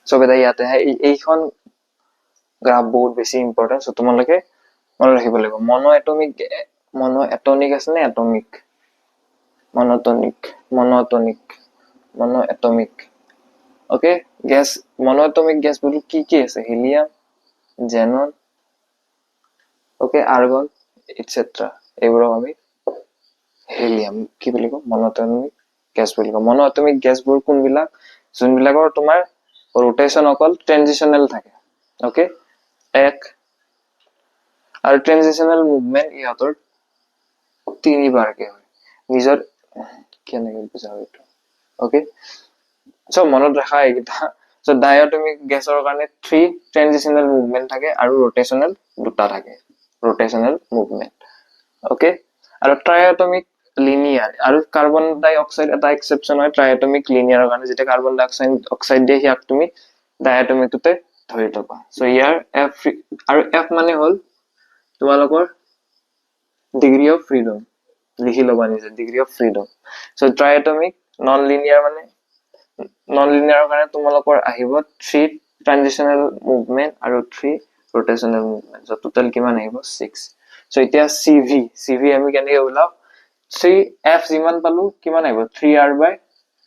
সো বেটা ইয়াতে এইখন গ্ৰাফ বহুত বেছি ইম্পৰ্টেন্ট সো তোমালোকে মনত ৰাখিব লাগিব মনোএটমিক আছে নে এটমিক মনোএটমিক ওকে গ্যাস মনোএটমিক গ্যাস বলি কি আছে helium xenon okay argon etcetera এগুলো আমি হিলিয়াম কি বলি কম মনোএটমিক গ্যাস বলি কম মনোএটমিক গ্যাসবোৰ কোনবিলাক যোনবিলাকৰ তোমাৰ रोटेशन অকল ট্ৰানজিশনাল থাকে ওকে এক আৰ ট্ৰানজিশনাল মুভমেন্ট ইহঁতৰ তিনিবাৰকে হয় নিজৰ কেনেকৈ বুজাও এইটো ওকে সো মনত ৰাখা এইটা সো ডায়াটমিক গ্যাসৰ কাৰণে 3 ট্ৰানজিশনাল মুভমেন্ট থাকে আৰু रोटेशनल দুটা থাকে रोटेशनल মুভমেন্ট ওকে আৰু ট্ৰায়াটমিক লিনিয়াৰ আৰু কাৰ্বন ডাই অক্সাইড এটা এক্সেপশন হয় ট্ৰায়াটমিক লিনিয়াৰৰ কাৰণে যেটা কাৰ্বন ডাই অক্সাইড দিয়ে হিয়াক তুমি ডায়াটমিকতে ধৰি থবা সো ইয়াৰ f আৰু f মানে হল তোমালোকৰ ডিগ্ৰী অফ ফ্ৰিডম লিখি লবা নিজে degree of freedom so triatomic non linear মানে নন লিনিয়াৰৰ কাৰণে তোমালোকৰ আহিব 3 ট্ৰানজিশনাল মুভমেন্ট আৰু 3 रोटेशनल মুভমেন্ট সো টোটাল কিমান আহিব 6 সো এতিয়া cv আমি কেনেকৈ ওলাও 3f জিমান পালো কিমান আহিব 3r by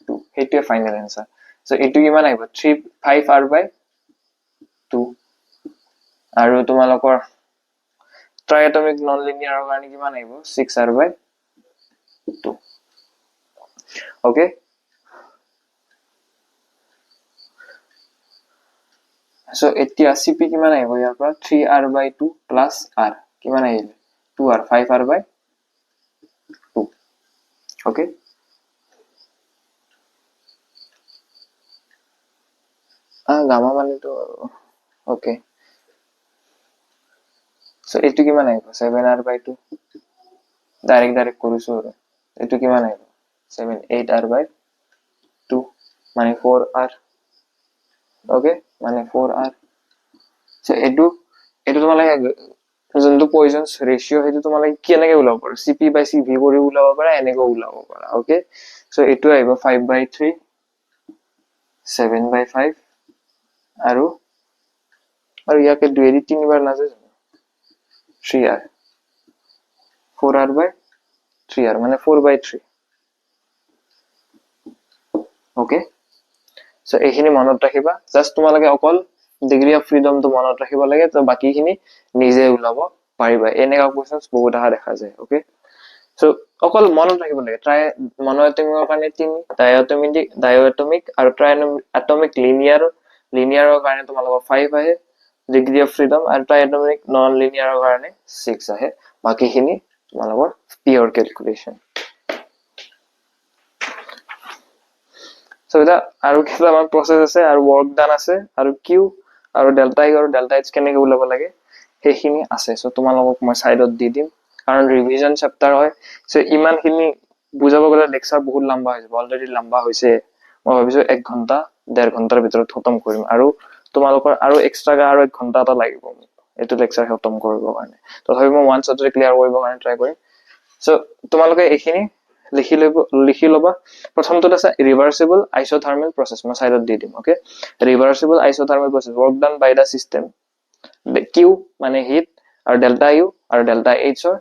2 হেইটোৱে ফাইনাল আনসাৰ সো এটো কিমান আহিব 5r by 2 আৰু তোমালোকৰ ট্ৰায়াটমিক নন লিনিয়াৰৰ কাৰণে কিমান আহিব 6r by 2 ওকে সো এতিয়া cp কিমান আহিব ইয়াৰ পৰা 3r by 2 plus r কিমান আহিল 2r 5r by 2 okay gamma মানে তো ওকে সো এটো কিমান আহিব 7r by 2 ডাইরেক্ট কৰিছো এটো কিমান আহিব 8r by 2 মানে 4r ওকে মানে 4r সো এটো তোমালোকে যোনটো পয়জনস রেশিও হেতু তোমালোকে কেনেকৈ ওলাব পাৰা cp by cv কৰি ওলাব পাৰা এনেকৈ ওলাব পাৰা ওকে সো এটো আহিব 5 by 3 7 by 5 আৰু ইয়াকে দুইৰি তিনিবাৰ না যায় 3r 4r by 3r মানে 4 by 3 ওকে সো এইখিনি মনত ৰাখিবা জাস্ট তোমালোকে অকল ডিগ্ৰী অফ ফ্ৰীডমটো মনত ৰাখিব লাগে তো বাকিখিনি নিজে ওলাব পাৰিবা এনেকা কোৱেশ্চনছ বহুত আহা দেখা যায় ওকে সো অকল মনত ৰাখিব লাগে ট্ৰাই মনোএটমিকৰ কাৰণে 3 ডাইএটমিক আৰু ট্ৰাই এটমিক লিনিয়াৰৰ কাৰণে তোমালোকৰ 5 আহে ডিগ্ৰী অফ ফ্ৰীডম আৰু ট্ৰাই এটমিক নন লিনিয়াৰৰ কাৰণে 6 আহে বাকিখিনি তোমালোকৰ পিওৰ ক্যালকুলেশন So এটা আৰু কিমান প্ৰসেস আছে আৰু ওয়াৰ্ক ডান আছে আৰু কিউ আৰু ডেল্টা ই আৰু ডেল্টা এইচ কেনেকৈ ওলাব লাগে সেইখিনি আছে সো তোমালোকক মই সাইডত দি দিম কাৰণ ৰিভিজন চেপ্টাৰ হয় সো ইমানখিনি বুজাব গলে লেকচাৰ বহুত লম্বা হৈ যাব অলৰেডি লম্বা হৈছে মই ভাবিছো 1 ঘন্টা 1.5 ঘন্টাৰ ভিতৰত খতম কৰিম আৰু তোমালোকৰ আৰু এক্সট্ৰাকে আৰু 1 ঘন্টা এটা লাগিব এটো লেকচাৰ খতম কৰিব কাৰণে তথাপি মই ওয়ান শটৰে ক্লিয়াৰ কৰিব কাৰণে ট্ৰাই কৰিম সো তোমালোকে এইখিনি লিখি লবা প্ৰথমটো আছে reversible isothermal process মই সাইডত দি দিম okay reversible isothermal process work done by the system the q মানে হিট আৰু ডেল্টা ইউ আৰু ডেল্টা এইচ ৰ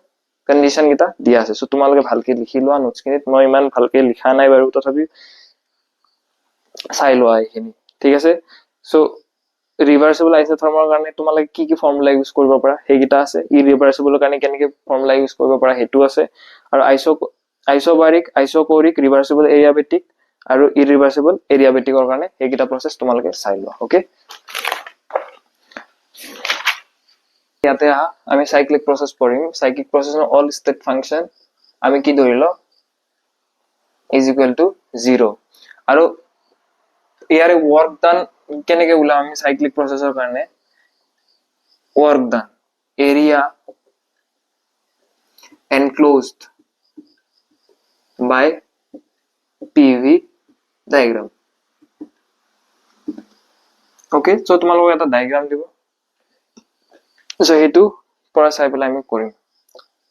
কন্ডিশন গিটা দিয়া আছে সো তোমালোকে ভালকে লিখি লোৱা নোটছ খিনিত মই ইমান ভালকে লিখা নাই বাৰু তথাপি চাই লোৱা এইখিনি ঠিক আছে সো reversible isothermal কাৰণে তোমালোকে কি কি ফৰ্মুলা ইউজ কৰিব পাৰা হেগিটা আছে irreversible কাৰণে কেনেকে ফৰ্মুলা ইউজ কৰিব পাৰা হেতু আছে আৰু আইসোবাৰিক আইসোকোৰিক ৰিভাৰ্সিবল এডিয়াবেটিক আৰু ইৰিভাৰ্সিবল এডিয়াবেটিকৰ কাৰণে হেগিটা প্ৰসেস তোমালোকে চাই লোৱা ওকে ইয়াতে আমি সাইক্লিক প্ৰসেস পঢ়িম সাইক্লিক প্ৰসেসৰ অল স্টেট ফাংশন আমি কি ধৰিলো ইজ ইকুয়াল টু 0 আৰু ইয়াৰে ওয়াৰ্ক ডান কেনেকে ওলাম আমি সাইক্লিক প্ৰসেসৰ কাৰণে work done area enclosed by PV diagram okay so তোমালোকক এটা ডায়াগ্ৰাম দিব so হেতু পৰা চাই পেলাই আমি কৰিম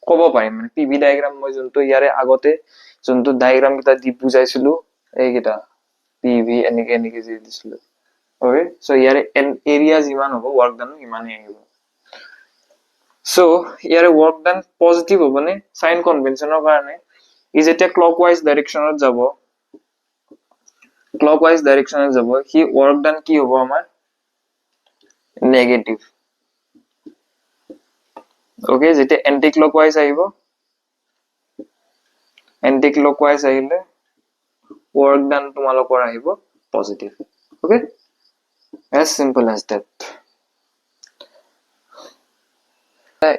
ক'ব পাৰিম মানে PV ডায়াগ্ৰাম মই যোনটো ইয়াৰে আগতে যোনটো ডায়াগ্ৰাম কিটা দি বুজাইছিলো এই কিটা PV এনেকে যি দিছিলো okay so ইয়াৰে এৰিয়া যিমান হ'ব ওয়াৰ্ক ডান ইমানই আহিব so ইয়াৰে ওয়াৰ্ক ডান পজিটিভ হ'ব নে সাইন কনভেনশনৰ কাৰণে ই যেতিয়া ক্লকৱাইজ ডাইৰেকশনত যাব হি ওয়াৰ্ক ডান কি হ'ব আমাৰ নেগেটিভ ওকে যেতিয়া এন্টি ক্লকৱাইজ আহিলে ওয়াৰ্ক ডান তোমালোকৰ আহিব positive okay as simple as that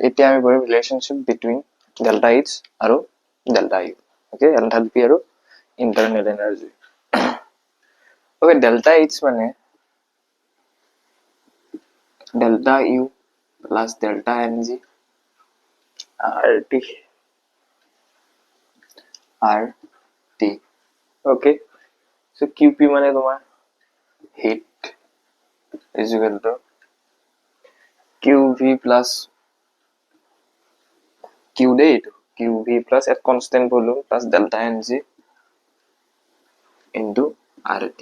এতিয়া আমি কৰিম ৰিলেশনশিপ বিটুইন ডেল্টা এইচ আৰু ডেল্টা ইউ ওকে এন্থালপি আৰু internal energy okay delta H মানে delta U plus delta ng RT okay so QP মানে তোমার heat is equal to QV plus QV plus at constant volume plus delta NG into RT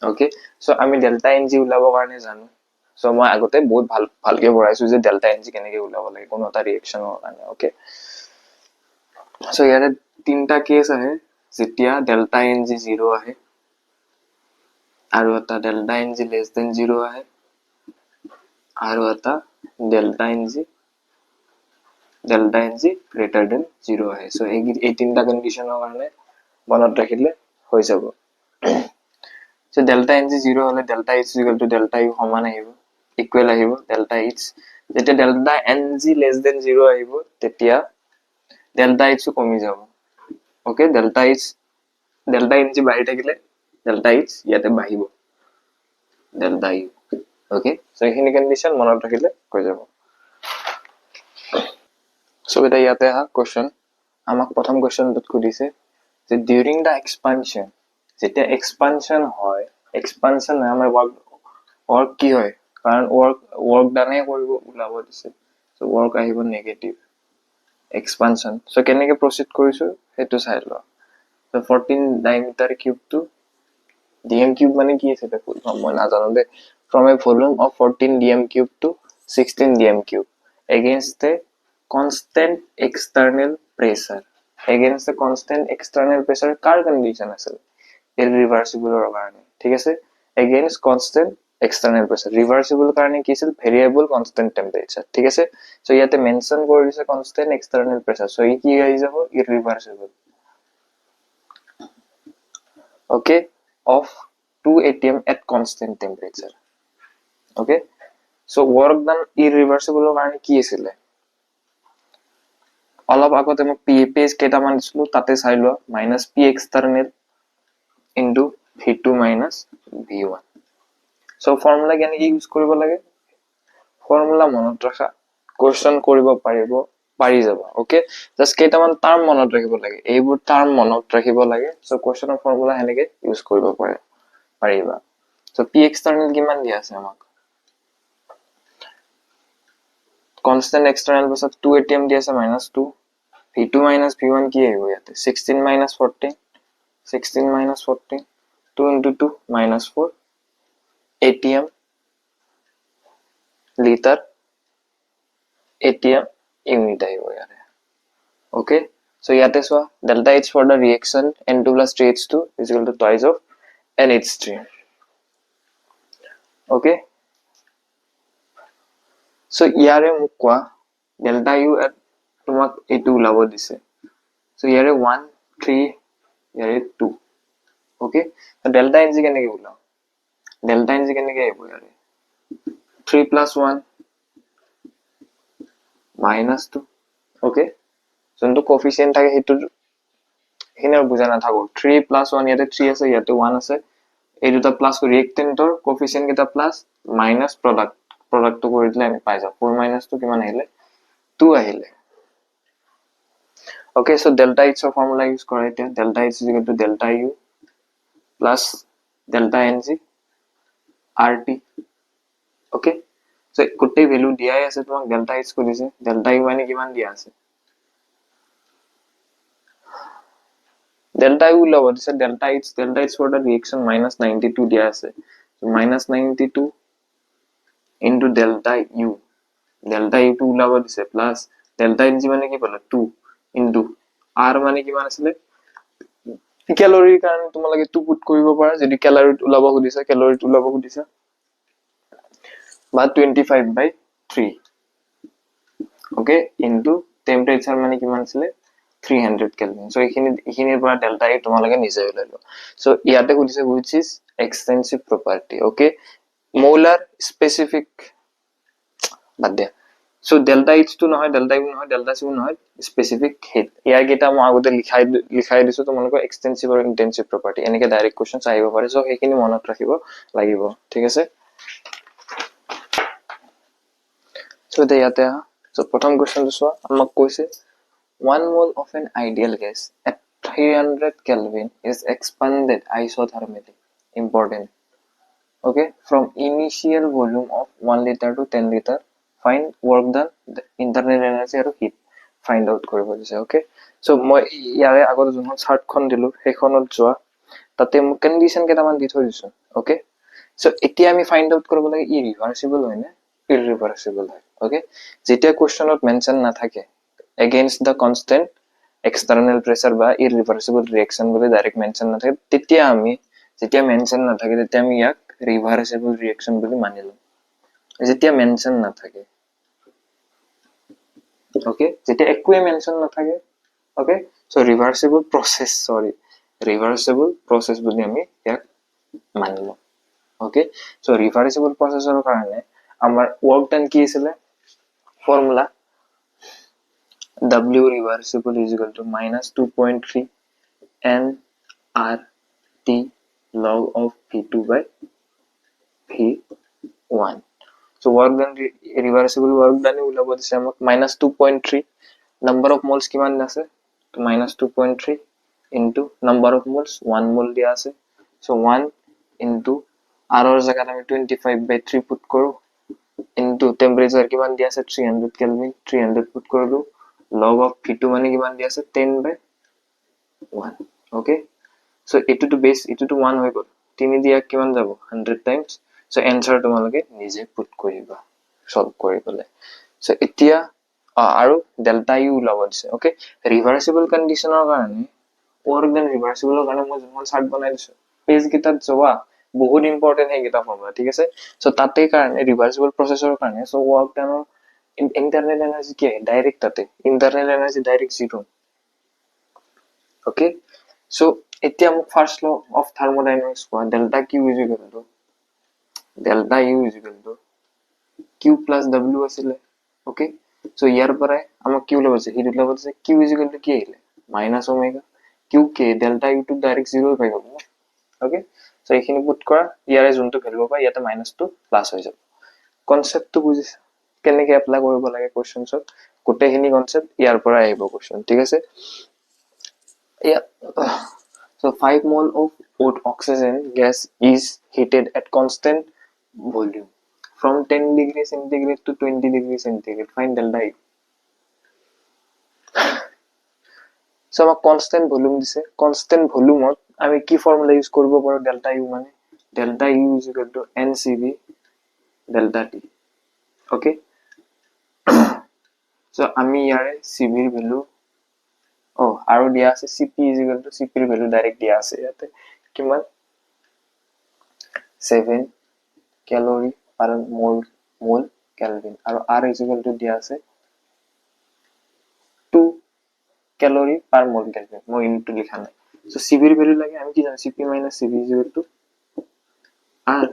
okay so আমি delta NG ওলাব কাৰণে জানো so মই আগতে বহুত ভালকে পঢ়াইছো যে delta NG কেনেকে ওলাব লাগে কোনো এটা ৰিএকচনৰ কাৰণে okay so ইয়াৰে তিনটা কেস আহে যেতিয়া delta NG 0 আহে আৰু এটা delta NG less than 0 আহে আৰু এটা delta NG greater than 0 আহে so এই তিনটা কন্ডিশনৰ কাৰণে মনত ৰাখিলে হৈ যাব so delta NG 0 হলে delta H equal to delta U সমান আহিব ইকুৱেল আহিব delta H যেতিয়া delta NG less than 0 আহিব তেতিয়া delta H কমি যাব okay delta NG বাঢ়ি থাকিলে delta H ইয়াতে বাঢ়িব delta U okay so এইখিনি কন্ডিশন মনত ৰাখিলে হৈ যাব so এটা ইয়াতে কোৱেশ্চন আমাক প্ৰথম কোৱেশ্চনটো খুদিছে যে during the expansion যেতিয়া এক্সপানশন হয় এক্সপানশন আমাৰ ওয়াৰ্ক কি হয় কাৰণ ওয়াৰ্ক ডানে কৰিব ওলাব দিছে সো ওয়াৰ্ক আহিব নেগেটিভ এক্সপানশন সো কেনেকে প্ৰসিড কৰিছো হেতু চাই ল so 14 diameter cube to dm cube মানে কি আছে ফুল ফর্ম মই না জানো দে from a volume of 14 dm cube to 16 dm cube against the constant external pressure car condition আছে irreversible ৰ কাৰণে ঠিক আছে against constant external pressure. Reversible কাৰণে কি আছিল variable constant temperature, ঠিক আছে? So ইয়াতে mention কৰি দিছে constant external pressure, so ই কি আহি যাব irreversible, okay, of 2 atm at constant temperature, okay. So work done irreversible কাৰণে কি আছিল অলপ আগতে মই pH কেইটামান দিছিলো তাতে চাই লোৱা minus p external into v2 minus v1. So formula কেনেকৈ ইউজ কৰিব লাগে formula মনত ৰাখা question কৰিব পাৰি যাব ওকে জাস্ট কেইটামান টাৰ্ম মনত ৰাখিব লাগে এইবোৰ টাৰ্ম মনত ৰাখিব লাগে so questionৰ formula হেনেকে ইউজ কৰিব পাৰিবা so p external কিমান দিয়া আছে আমাক constant external পাছত 2 atm দিয়া আছে -2 v2 minus v1 কি আহিব ইয়াতে 16 minus 14 16 minus 14 2 into 2 minus 4 atm liter atm unit আহিব ইয়াতে okay so ইয়াতে চোৱা delta H for the reaction N2 plus 3H2 is equal to twice of NH3 okay so ইয়াৰে মোক কোৱা delta U at তোমাক A2 ওলাব দিছে so ইয়াৰে 1 3 ইয়াৰে 2 okay so delta NG কেনেকৈ ওলাও delta NG কেনেকৈ আহিব ইয়াৰে 3 plus 1 minus 2 okay যোনটো কোএফিচিয়েন্ট থাকে হেতু হিনে বুজা না থাকো 3 plus 1 ইয়াতে 3 আছে ইয়াতে 1 আছে এই দুটা প্লাস ৰিঅ্যাক্টেন্টৰ কোএফিচিয়েন্ট কেটা প্লাস মাইনাস প্ৰোডাক্ট তো কৰি দিলে আমি পাই যাও 4 minus 2 কিমান আহিলে 2 আহিলে okay so delta H of formula use কৰা এতিয়া delta H is equal to delta U plus delta NG RT okay so গোটেই ভ্যালু দিয়াই আছে তোমাক delta H কো দিছে delta U মানে কিমান দিয়া আছে delta U লব দিছে delta H for the reaction -92 দিয়া আছে so -92 into delta U to লব দিছে plus delta NG মানে কি পালো 2 into R মানে কিমান আছিল ক্যালোরি কাৰণ তোমালকে 2 পুট কৰিব পাৰা যদি ক্যালোরি ওলাব খুদিছা ক্যালোরি ওলাব খুদিছা বা 25/3 okay into temperature মানে কিমান আছিল 300 Kelvin so এখিনিৰ পৰা delta U তোমালকে নিজে ওলালো so ইয়াতে খুদিছে which is extensive property okay molar specific বাদ দিয়া so delta H to নহয় delta U নহয় delta C নহয় specific heat ইয়াৰ গেটা মই আগতে লিখাই দিছো তোমালোকৰ extensive আৰু intensive property এনেকে ডাইৰেক্ট কোৱেশ্চনছ আহিব পাৰে so হেখিনি মনত ৰাখিব লাগিব ঠিক আছে so ইয়াতে so প্ৰথম কোৱেশ্চনটো চোৱা আমাক কৈছে 1 mole of an ideal gas at 300 Kelvin is expanded isothermally important okay from initial volume of 1 liter to 10 liter find work done the internal energy আৰু heat find out কৰিব দিছে okay so মই ইয়াৰে আগত যোনখন চাৰ্ট খন দিলো হেখনত যোৱা তাতে মই কন্ডিশন কেটামান দি থৈ দিছো okay so এতিয়া আমি ফাইন্ড আউট কৰিব লাগে irreversible হয় না irreversible হয় okay যেতিয়া কোৱেশ্চনত মেনশন না থাকে against the constant external pressure বা irreversible reaction বুলি ডাইৰেক্ট মেনশন না থাকে তেতিয়া আমি যেতিয়া মেনশন না থাকে তেতিয়া আমি ইয়াক reversible reaction বুলি মানিলো যেতিয়া মেনশন না থাকে okay যেতিয়া একোৱে মেনশন না থাকে okay so reversible process বুলি আমি ইয়াক মানিলো okay so reversible processৰ কাৰণে আমাৰ work done কি আছিল formula W reversible is equal to -2.3 nRT log of V2 by V1 so work done reversible work done ওলাব দিছে আমাক -2.3 number of moles কিমান আছে তো -2.3 into number of moles 1 mole দিয়া আছে so 1 into r or জায়গাত আমি 25/3 পুট কৰো into temperature কিমান দিয়া আছে 300 Kelvin 300 পুট কৰিলো log of V2 মানে কিমান দিয়া আছে 10/1 okay so এটো to base এটো to 1 হৈ গল 3 দিয়া কিমান যাব 100 times so answer তোমালকে নিজে পুট কৰিবা সলভ কৰিবলে so এতিয়া আৰু delta U ওলাব দিছে okay reversible conditionৰ কাৰণে work done reversible কাৰণে মই যোনখন চাৰ্ট বনাই দিছো পেজ গিটাত যোৱা বহুত ইম্পৰ্টেন্ট হেগিটা ফৰ্মুলা ঠিক আছে সো তাতে কাৰণে ৰিভাৰ্সিবল প্ৰসেছৰ কাৰণে সো ওয়াৰ্ক ডানৰ ইন্টাৰনাল এনাৰ্জি কি ডাইৰেক্ট তাতে internal energy direct zero okay so এতিয়া মোক ফাৰ্স্ট ল অফ থাৰ্মোডাইনামিক্স কোৱা delta Q is equal to delta U is equal to Q plus W আছিলে ওকে সো ইয়াৰ পৰাই আমাক কিউ ল'ব আছে হিট ল'ব আছে কিউ ইজ ইকুয়াল টু কি আহিলে মাইনাস ওমেগা কিউ কে delta U to direct zero পাই গ'ল ওকে সো এইখিনি পুট কৰা ইয়াৰে যোনটো ভ্যালু পাবা ইয়াতে মাইনাস টু প্লাস হৈ যাব কনসেপ্টটো বুজিছা কেনেকৈ এপ্লাই কৰিব লাগে কোৱেশ্চনছত গোটেইখিনি কনসেপ্ট ইয়াৰ পৰা আহিব কোৱেশ্চন ঠিক আছে Yeah. So 5 mole of oxygen gas is heated at constant volume from 10 degrees centigrade to 20 degrees centigrade. Find delta E. So our constant volume this constant volume আমি কি ফর্মুলা ইউজ করব পারো delta U মানে delta U is equal to NCV delta T okay so আমি ইয়াৰে CV এৰ value আৰু দিয়া আছে CP is equal to CP এৰ ভ্যালু ডাইৰেক্ট দিয়া আছে ইয়াতে কিমান 7 ক্যালোৰি পাৰ মোল কেলভিন আৰু R is equal to দিয়া আছে 2 ক্যালোরি পার মোল কেলভিন মই ইউনিটটো লিখা নাই সো CP এর ভ্যালু লাগে আমি কি জানো CP - CV is equal to R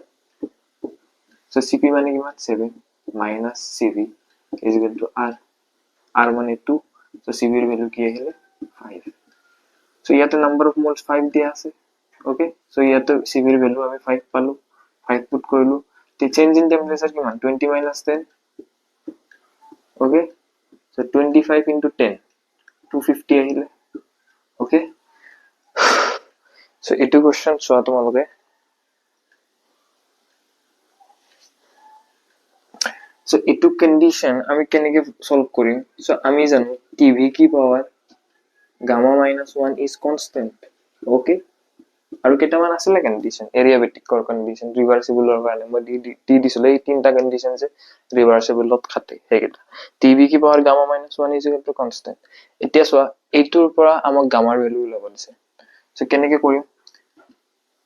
so CP মানে কিমান 7 minus CV is equal to R মানে 2 সো CV এর ভ্যালু কি আহিলে 5 so ইয়াতে নাম্বার অফ মোলস 5 দিয়া আছে ওকে সো ইয়াতে CV এর ভ্যালু আমি 5 পালো 5 পুট কৰিলো তে চেঞ্জ ইন টেম্পারেচার কিমান 20 minus 10 ওকে সো 25 into 10 250 আহিলে ওকে সো এটো কোশ্চেন সোয়া তোমালোকে সো এটো কন্ডিশন আমি কেনেকে সলভ কৰিম সো আমি জানো টিভি কি power gamma minus 1 is constant okay আৰু কেটামান আছে লে কন্ডিশন এৰিয়াবেটিক কৰ কন্ডিশন ৰিভাৰ্সিবল ৰ কাৰণে মই দি দিছিল এই তিনটা কন্ডিশন যে ৰিভাৰ্সিবল ত খাতে হেগেটা টিভি কি power gamma minus 1 is equal to constant এতিয়া সোয়া এইটোৰ পৰা আমাক গামাৰ ভ্যালু ল'ব দিছে সো কেনেকে কৰিম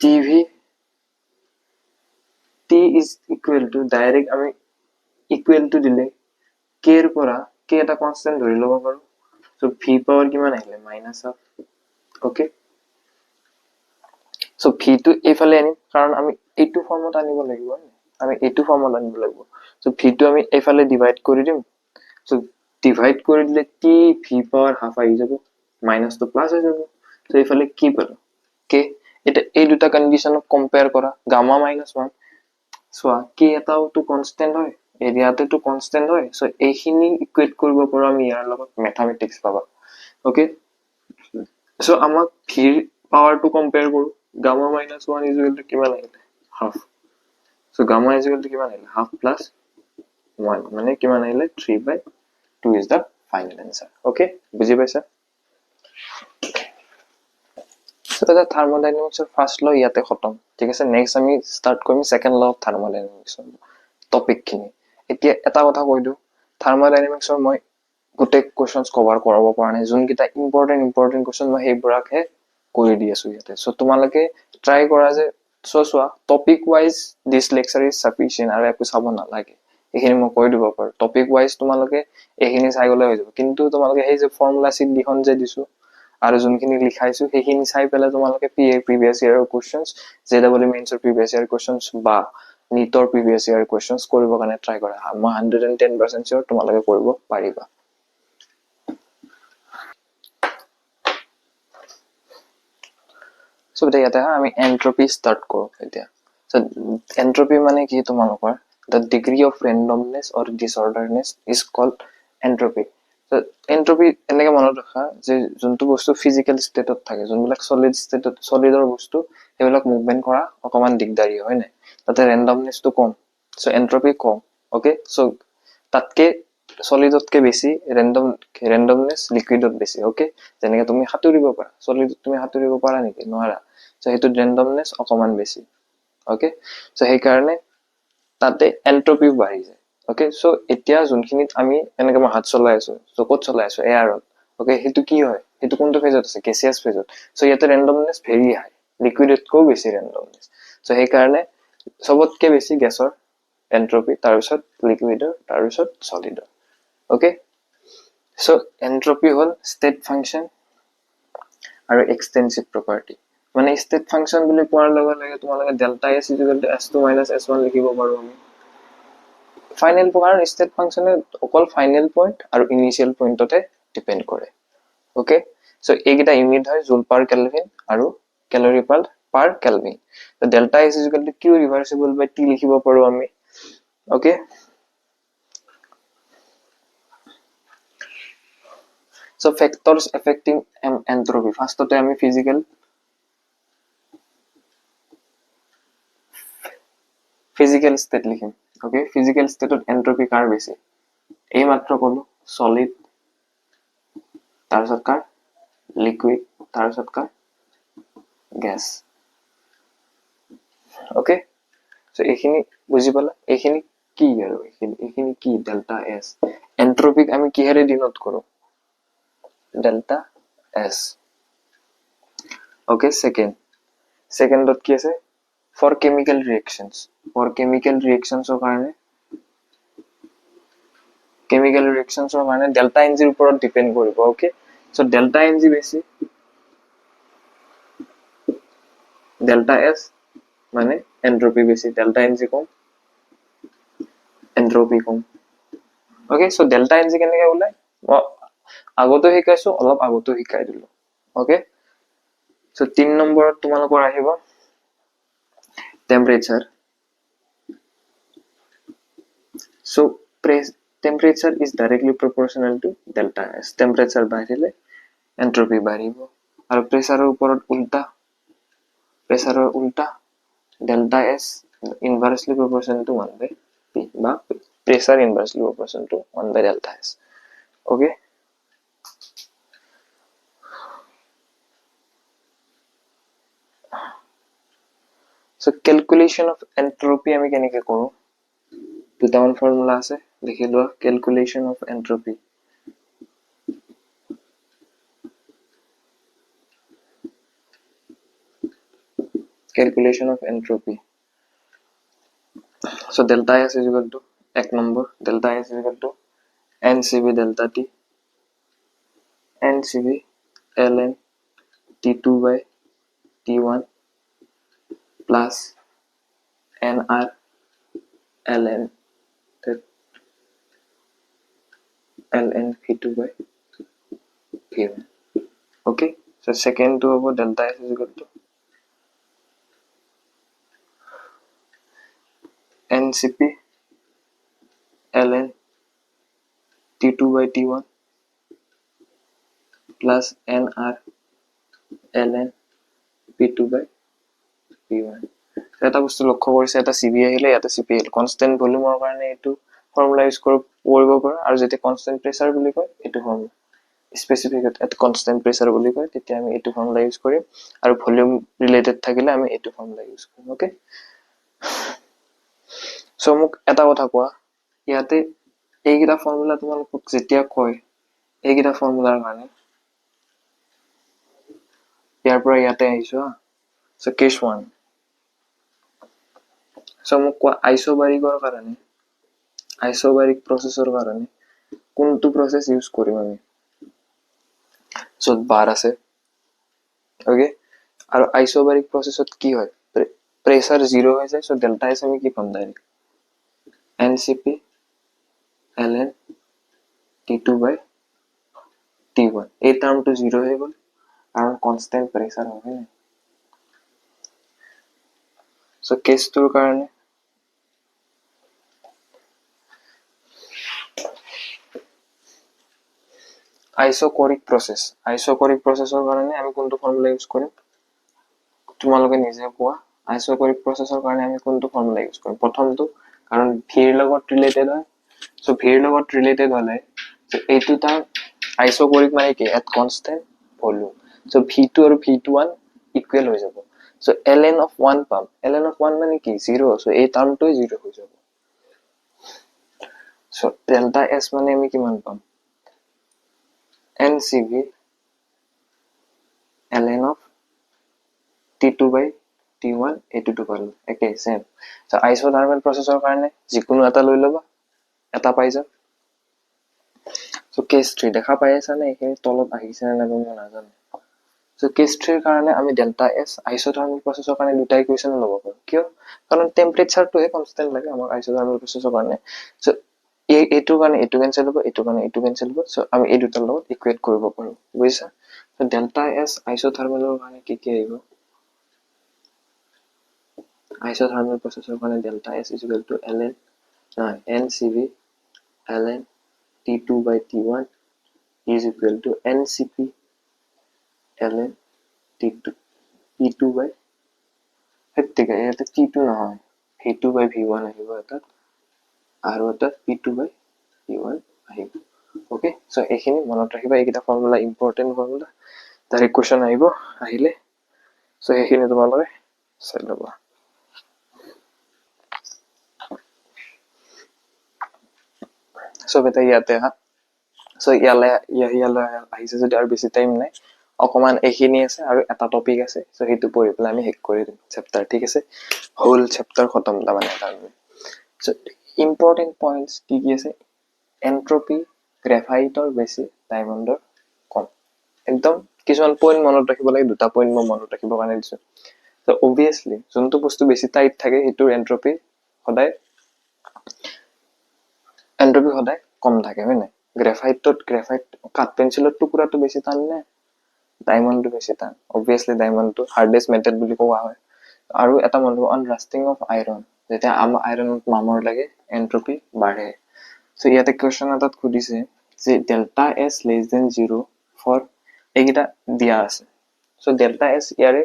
TV t is equal to direct আমি ইকুয়াল টু দিলে k এৰ পৰা k এটা কনস্ট্যান্ট ধৰি ল'ব পাৰো সো v পাৱাৰ কিমান আহিলে minus half okay so v to এফালে আনিম কাৰণ আমি এইটো ফৰ্মত আনিব লাগিব আমি এইটো ফৰ্মত আনিব লাগিব সো v টু আমি এফালে ডিভাইড কৰি দিম সো ডিভাইড কৰি দিলে t v পাৱাৰ হাফ আহি যাব মাইনাস তো প্লাস হৈ যাব সো এফালে কি পালো k এটা এই দুটা কন্ডিশন কম্পেয়াৰ কৰা গামা মাইনাস 1 সো k এটাও তো কনস্ট্যান্ট হয় এৰিয়াতে তো কনস্ট্যান্ট হয় সো এইখিনি ইকুয়েট কৰিব পৰা আমি ইয়াৰ লগত ম্যাথমেটিক্স পাবা ওকে সো আমাক v পাৱাৰ টু কম্পেয়াৰ কৰো gamma minus 1 is equal to কিমান আহিলে half so gamma is equal to কিমান আহিলে হাফ প্লাস 1 মানে কিমান আহিলে 3/2 is the final answer okay বুজি পাইছা সো এটা থাৰ্মোডাইনামিক্সৰ ফাৰ্স্ট ল ইয়াতে খতম ঠিক আছে নেক্সট আমি স্টাৰ্ট কৰিম সেকেন্ড ল অফ থাৰ্মোডাইনামিক্সৰ টপিক খিনি এতিয়া এটা কথা কৈ দিও থাৰ্মোডাইনামিক্সৰ মই গোটেই কোৱেশ্চনস কভাৰ কৰাব পৰা নাই যোন কিটা ইম্পৰ্টেন্ট কোৱেশ্চন মই হেইবোৰাকহে কৰি দি আছো ইয়াতে সো তোমালোকে ট্ৰাই কৰা যে সোয়া topic wise this lecture is sufficient আৰু একো চাব নালাগে এখিনি মই কৈ দিব পাৰো টপিক ওয়াইজ তোমালোকে এখিনি চাই গলে হৈ যাব কিন্তু তোমালোকে এই যে ফৰ্মুলা শীট দিখন যে দিছো আৰু যোনখিনি লিখাইছো সেইখিনি চাই পেলাই তোমালোকে পিএ প্ৰিভিয়াস ইয়াৰৰ কোৱেশ্চনস জেডব্লিউ মেইনছৰ প্ৰিভিয়াস ইয়াৰ কোৱেশ্চনস বা নিটৰ প্ৰিভিয়াস ইয়াৰ কোৱেশ্চনস কৰিব কাৰণে ট্ৰাই কৰা মই 110% সিওৰ তোমালোকে কৰিব পাৰিবা সো ইয়াতে আমি এন্ট্ৰপি স্টাৰ্ট কৰো এতিয়া সো এন্ট্ৰপি মানে কি তোমালোকৰ the degree of randomness or disorderness is called entropy so entropy এনেকে মনত ৰাখা যে যোনটো বস্তু ফিজিক্যাল ষ্টেটত থাকে যোনবিলাক সলিড ষ্টেটত সলিডৰ বস্তু হেবিলাক মুভমেন্ট কৰা অকমান দিগদাৰি হয় না তাতে randomness টো কম সো এন্ট্ৰপি কম ওকে সো তাতকে সলিডতকে বেছি randomness লিকুইডত বেছি ওকে যেনেকে তুমি হাতুৰিব পাৰা সলিডত তুমি হাতুৰিব পাৰা নেকি নোৱাৰা সো হেতু randomness অকমান বেছি ওকে সো সেই কাৰণে তাতে এন্ট্ৰপি বাঢ়ি যায় ওকে সো এতিয়া যোনখিনিত আমি এনেকে মই হাত চলাই আছো সো ক'ত চলাই আছো এয়াৰত ওকে হেতু কি হয় হেতু কোনটো ফেজত আছে গেছিয়াছ ফেজত সো ইয়াতে randomness ভেৰি হাই লিকুইডতকৈ বেছি randomness সো সেই কাৰণে সবতকে বেছি গেছৰ এন্ট্ৰপি তাৰপিছত লিকুইডৰ তাৰপিছত সলিডৰ ওকে সো এন্ট্ৰপি হল ষ্টেট ফাংচন আৰু এক্সটেনসিভ প্ৰপাৰ্টি মানে ষ্টেট ফাংচন বুলি কোৱাৰ লগে লগে তোমালোকে ডেল্টা s s2 s1 লিখিব পাৰো আমি ফাইনাল কাৰণ ষ্টেট ফাংচনে অকল ফাইনাল পইণ্ট আৰু ইনিশিয়াল পইণ্টতে ডিপেন্ড কৰে ওকে সো এইকেইটা ইউনিট হয় জুল পাৰ কেলভিন আৰু ক্যালোৰি পাৰ কেলভিন তো delta s q reversible by t লিখিব পাৰো আমি okay so factors affecting entropy ফার্স্টতে আমি ফিজিক্যাল স্টেট লিখিম ওকে ফিজিক্যাল স্টেটত এন্ট্রপি কার বেশি এই মাত্র কলো সলিড তাৰপিছত কাৰ লিকুইড তাৰপিছত কাৰ গ্যাস ওকে সো এইখিনি বুজি পালা এইখিনি কি আৰু এইখিনি কি ডেল্টা s এন্ট্ৰপিক আমি কিহেৰে ডিনোট কৰো ডেল্টা s ওকে সেকেন্ডত কি আছে for chemical reactions or মানে delta ng ৰ ওপৰত ডিপেন্ড কৰিব ওকে সো delta ng বেশি delta s মানে এন্ট্রপি বেশি delta ng কম এন্ট্রপি কম ওকে সো delta ng কেনেকৈ ওলাই আগতো শিকাইছো অলপ আগতো শিকাই দিলো ওকে সো 3 নম্বৰত তোমালোকৰ আহিব temperature so temperature is directly proportional to delta s temperature বাঢ়িলে entropy বাঢ়িব আৰু প্ৰেসাৰৰ ওপৰত উল্টা delta s inversely proportional to 1 by p বা pressure inversely proportional to 1 by delta s okay so calculation of entropy আমি কেনেকৈ কৰো দুটামান ফৰ্মুলা আছে লিখি লোৱা calculation of entropy so delta s is equal to ek number delta s is equal to ncv delta t ncv ln t2 by t1 plus nr ln v2 by v1 okay so second to about delta s is equal to ncp ln t2 by t1 plus nr ln p2 by p1 এটা বস্তু লক্ষ্য কৰিছে এটা সিবি আহিলে এটা সিপি আহিলে কনস্ট্যান্ট ভলিউমৰ কাৰণে এটো ফৰ্মুলা ইউজ কৰিব পাৰো আৰু যেতে কনস্ট্যান্ট প্ৰেসাৰ বুলি কয় এটো ফৰ্মুলা স্পেসিফিক এট কনস্ট্যান্ট প্ৰেসাৰ বুলি কয় তেতিয়া আমি এটো ফৰ্মুলা ইউজ কৰিম আৰু ভলিউম ৰিলেটেড থাকিলে আমি এটো ফৰ্মুলা ইউজ কৰিম ওকে সো মোক এটা কথা কোৱা ইয়াতে এইগিটা ফৰ্মুলা তোমালোকক যেতিয়া কয় এইগিটা ফৰ্মুলাৰ কাৰণে ইয়াৰ পৰা ইয়াতে আহিছো সো কেস 1 সো মোক কোৱা আইসোবাৰিকৰ কাৰণে আইসোবাৰিক প্ৰসেসৰ কাৰণে কোনটো প্ৰসেস ইউজ কৰিম আমি সো বাৰ আছে ওকে আৰু আইসোবাৰিক প্ৰসেসত কি হয় প্ৰেসাৰ 0 হৈ যায় সো ডেল্টা s আমি কি পাম direct ncp ln t2 by t1 এই টাৰ্মটো 0 হৈ গল কাৰণ কনস্ট্যান্ট প্ৰেসাৰ হয় না সো কেস 2 কাৰণে আইসোকৰিক প্ৰসেসৰ কাৰণে আমি কোনটো ফৰ্মুলা ইউজ কৰিম তোমালোকে নিজে কোৱা আইসোকৰিক প্ৰসেসৰ কাৰণে আমি কোনটো ফৰ্মুলা ইউজ কৰিম প্ৰথমটো কাৰণ ভিৰ লগত ৰিলেটেড হয় সো ভিৰ লগত ৰিলেটেড হলে সো এইটো টা আইসোকৰিক মানে কি at constant volume so v2 আৰু v21 ইকুৱেল হৈ যাব সো ln of 1 পাম ln of 1 মানে কি 0 সো এই টার্মটো 0 হৈ যাব সো ডেল্টা s মানে আমি কিমান পাম ncv ln of t2 by T1 A2 পালো একে সেম সো আইসোথার্মাল প্ৰসেছৰ কাৰণে যিকোনো এটা লৈ লবা এটা পাই যাম সো কেস 3 দেখা পাই আছা নে এখিনি তলত আহিছে না মই নাজানো সো কেস 3 এর কারণে আমি ডেল্টা এস আইসোথার্মাল প্রসেসর কারণে দুটা ইকুয়েশন লব পারো কিয় কারণ টেম্পারেচারটোহে কনস্ট্যান্ট লাগে আমার আইসোথার্মাল প্রসেসর কারণে সো এটু কারণে এটু ক্যান্সেল হ'ব এটু কারণে এটু ক্যান্সেল হ'ব সো আমি এই দুটাৰ লগত ইকুয়েট কৰিব পাৰো বুজিছা সো ডেল্টা এস আইসোথাৰ্মালৰ কাৰণে কি আহিব isothermal processor কাৰণে delta S is equal to ln NCV ln T2 by T1 is equal to NCP ln T2 P2 by হেতিকে এটা T2 নহয় V2 by V1 আহিব এটা আৰু এটা P2 by P1 আহিব ওকে সো এখিনি মনত ৰাখিবা এইটা ফৰ্মুলা ইম্পৰ্টেন্ট ফৰ্মুলা তাৰ ইকুয়েশন আহিব আহিলে সো এখিনি তোমালোকে চাই ল'বা সো বেটা ইয়াতে হা সো ইয়ালে আহিছে যদি আৰু বেছি টাইম নাই অকমান এখিনি আছে আৰু এটা টপিক আছে সো হেতু পঢ়ি পেলাই আমি হেক কৰি দিম চেপ্টাৰ ঠিক আছে হোল চেপ্টাৰ খতম তা মানে তাৰমানে সো ইম্পৰ্টেন্ট পইণ্টস কি কি আছে এন্ট্ৰপি গ্ৰাফাইটৰ বেছি ডায়মণ্ডৰ কম একদম কিছুমান পইণ্ট মনত ৰাখিব লাগে দুটা পইণ্ট মই মনত ৰাখিব কাৰণে দিছো সো অবভিয়াসলি যোনটো বস্তু বেছি টাইট থাকে হেতুৰ এন্ট্ৰপি সদায় কম থাকে হয় না গ্ৰাফাইট কাট পেন্সিলৰ টুকুৰাটো বেছি টান নে ডায়মণ্ডটো বেছি টান অবভিয়াসলি ডায়মণ্ডটো হাৰ্ডেষ্ট মেটেল বুলি কোৱা হয় আৰু এটা মন অন ৰাস্টিং অফ আইৰন যেতিয়া আইৰনত মামৰ লাগে এন্ট্ৰপি বাঢ়ে সো ইয়াতে কোৱেশ্চন এটাত খুদিছে যে ডেল্টা এস লেস দেন 0 ফৰ এইটা দিয়া আছে সো ডেল্টা এস ইয়াৰে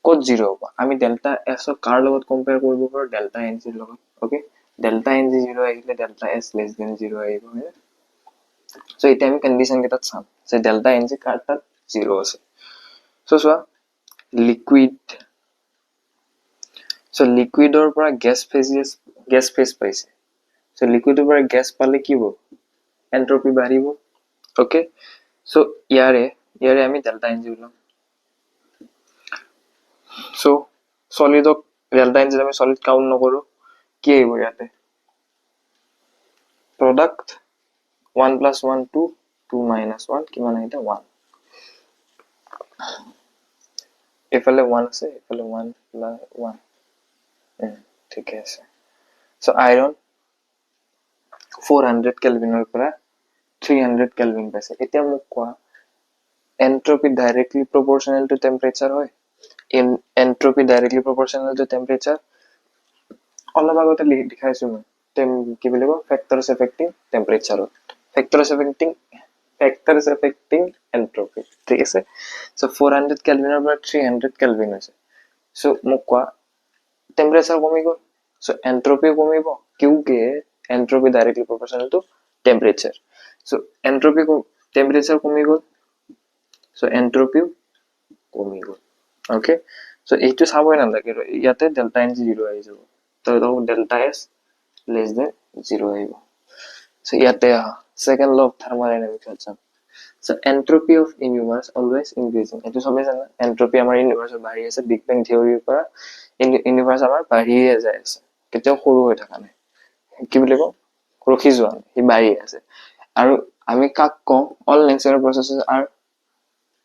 কত 0 হ'ব আমি ডেল্টা এস কাৰ লগত কম্পেয়াৰ কৰিব পাৰো ডেল্টা এন ৰ লগত ওকে delta n 0 আহিলে delta s less than 0 আহিব হয় সো এটা আমি কন্ডিশন কেটাত চাম যে delta n কারটা 0 আছে সো সোয়া লিকুইড সো লিকুইডৰ পৰা গ্যাস ফেজ পাইছে সো লিকুইডৰ পৰা গ্যাস পালে কি হ'ব এন্ট্ৰপি বাঢ়িব ওকে সো ইয়াৰে আমি delta n লম সো সলিডক delta n আমি সলিড কাউন্ট নকৰো কি আহিব ইয়াতে product 1 plus 1 2 2 minus 1 কিমান আহিলে 1 এফালে 1 আছে এফালে 1 plus 1 ঠিক আছে সো আয়রন 400 কেলভিনৰ পৰা 300 কেলভিন পাইছে এতিয়া মোক কোৱা এন্ট্ৰপি ডাইৰেক্টলি প্ৰপৰ্শনাল টু টেম্পাৰেচাৰ হয় এন্ট্ৰপি ডাইৰেক্টলি প্ৰপৰ্শনাল টু টেম্পাৰেচাৰ অলপ আগতে লিখাইছো মই কি বুলি কয় ফ্যাক্টৰস এফেক্টিং টেম্পাৰেচাৰ ফ্যাক্টৰস এফেক্টিং এন্ট্ৰপি ঠিক আছে সো 400 কেলভিনৰ পৰা 300 কেলভিন আছে সো মোক কোৱা টেম্পারেচার কমি গল সো এন্ট্রপি কমিব কিউকি entropy directly proportional to temperature so entropy temperature কমি গল সো এন্ট্রপিও কমি গল ওকে সো এইটো চাবই নালাগে ইয়াতে ডেল্টা এন 0 আহি যাব তো ডেল্টা এস less than 0 আহিব so ইয়াতে second law of thermodynamics আছে so entropy of universe always increasing এটো সবে জানা entropy আমাৰ ইউনিভাৰ্সৰ বাঢ়ি আছে বিগ বেং থিওৰিৰ পৰা ইউনিভাৰ্স আমাৰ বাঢ়িয়ে যায় আছে কেতিয়াও সৰু হৈ থকা নাই কি বুলি কও ৰখি যোৱা হি বাঢ়ি আছে আৰু আমি কাক কম all natural processes are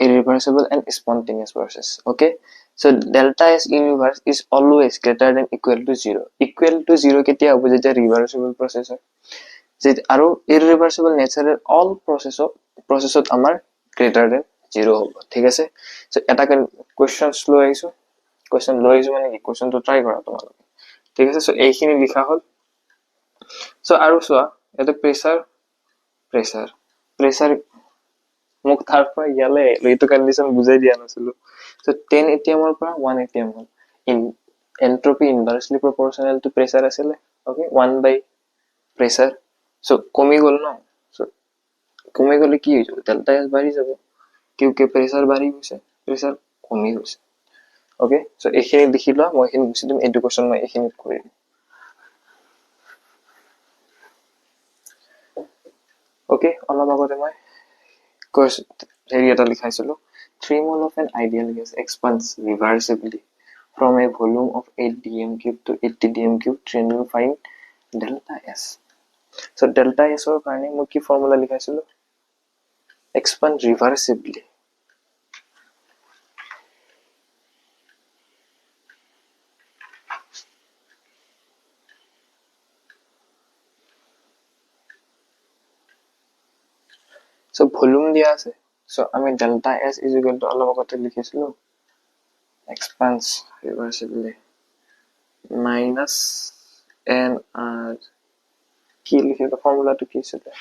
irreversible and spontaneous process okay so delta s universe is always greater than equal to 0 কেতিয়া হ'ব যেতিয়া reversible process হয় যে আৰু irreversible natural all processত আমাৰ greater than 0 হ'ব ঠিক আছে so এটা questions লৈ আহিছো মানে কি question to try কৰা তোমালোকে ঠিক আছে so এইখিনি লিখা হ'ল so আৰু চোৱা এটা প্ৰেসাৰ মোক তাৰ পৰা ইয়ালে এইটো কন্ডিশন বুজাই দিয়া নাছিলো so 10 atm ৰ পৰা 1 atm হ'ল entropy inversely proportional to pressure আছিলে okay 1 by pressure so কমি গল ন so কমি গলে কি হৈ যাব ডেল্টা এস বাঢ়ি যাব কিউকি প্ৰেসাৰ বাঢ়ি গৈছে প্ৰেসাৰ কমি গৈছে okay so এইখিনি দেখি লোৱা মই এইখিনি বুজি দিম এডুকেশন মই এইখিনি কৰি দিম okay অলপ আগতে মই course area এটা লিখাইছিলো 3 mole of an ideal gas expands reversibly from a volume of 8 dm cube to 80 dm cube, then you find delta S. So delta S or karne moi ki formula likhaisilu, expand reversibly. So volume dia ase, so ami delta S is equal to alop agote likhaisilu expands reversibly minus nr ki likhilu formula to ki asile.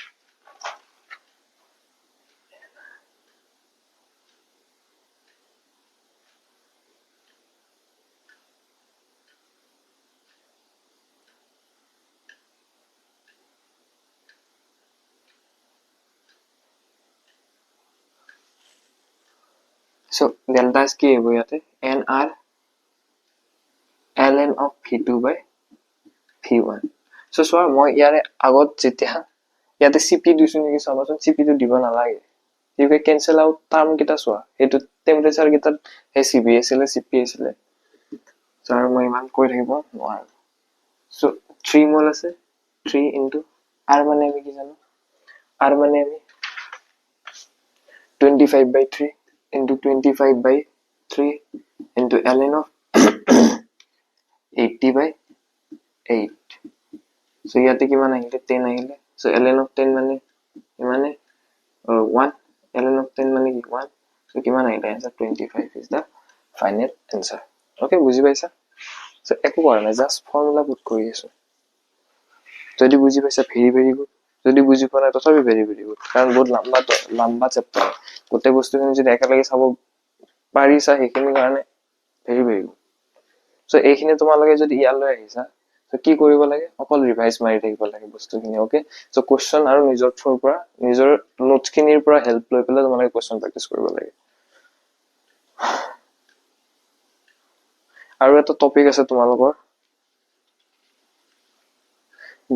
So delta S ki hobo yate nr ln of v2 by v1. So swar moi yare agot jetia yate cp disu niki sabason cp to dibo nalage. You can cancel out term kita swa etu temperature kita he cp asile cp asile. So ar moi iman koi thakibo noar. So 3 mol ase 3 into r mane ami ki jano r mane ami 25 by 3 into 25 by 3 into ln of 80 by 8. So yate kiman ahile 10 ahile. So ln of 10 mane imane 1, ln of 10 mane ki 1. So kiman ahile answer 25 is the final answer. Okay, বুজি পাইছা? So একো কৰা নাই, just formula put কৰি আছো। যদি বুজি পাইছা ভেৰি ভেৰি গুড, যদি বুজি পোৱা নাই তথাপি ভেৰি ভেৰি গুড, কাৰণ বহুত লম্বা চেপ্টাৰ, গোটেই বস্তুখিনি যদি একেলগে চাব পাৰিছা সেইখিনি কাৰণে ভেৰি ভেৰি গুড। So এইখিনি তোমালোকে যদি ইয়ালৈ আহিছা, so কি কৰিব লাগে, অকল ৰিভাইজ মাৰি থাকিব লাগে বস্তুখিনি। ওকে, so কোৱেশ্চন আৰু নিজৰ থ্ৰুৰ পৰা নিজৰ নোটছখিনিৰ পৰা হেল্প লৈ পেলাই তোমালোকে কোৱেশ্চন প্ৰেক্টিছ কৰিব লাগে। আৰু এটা টপিক আছে তোমালোকৰ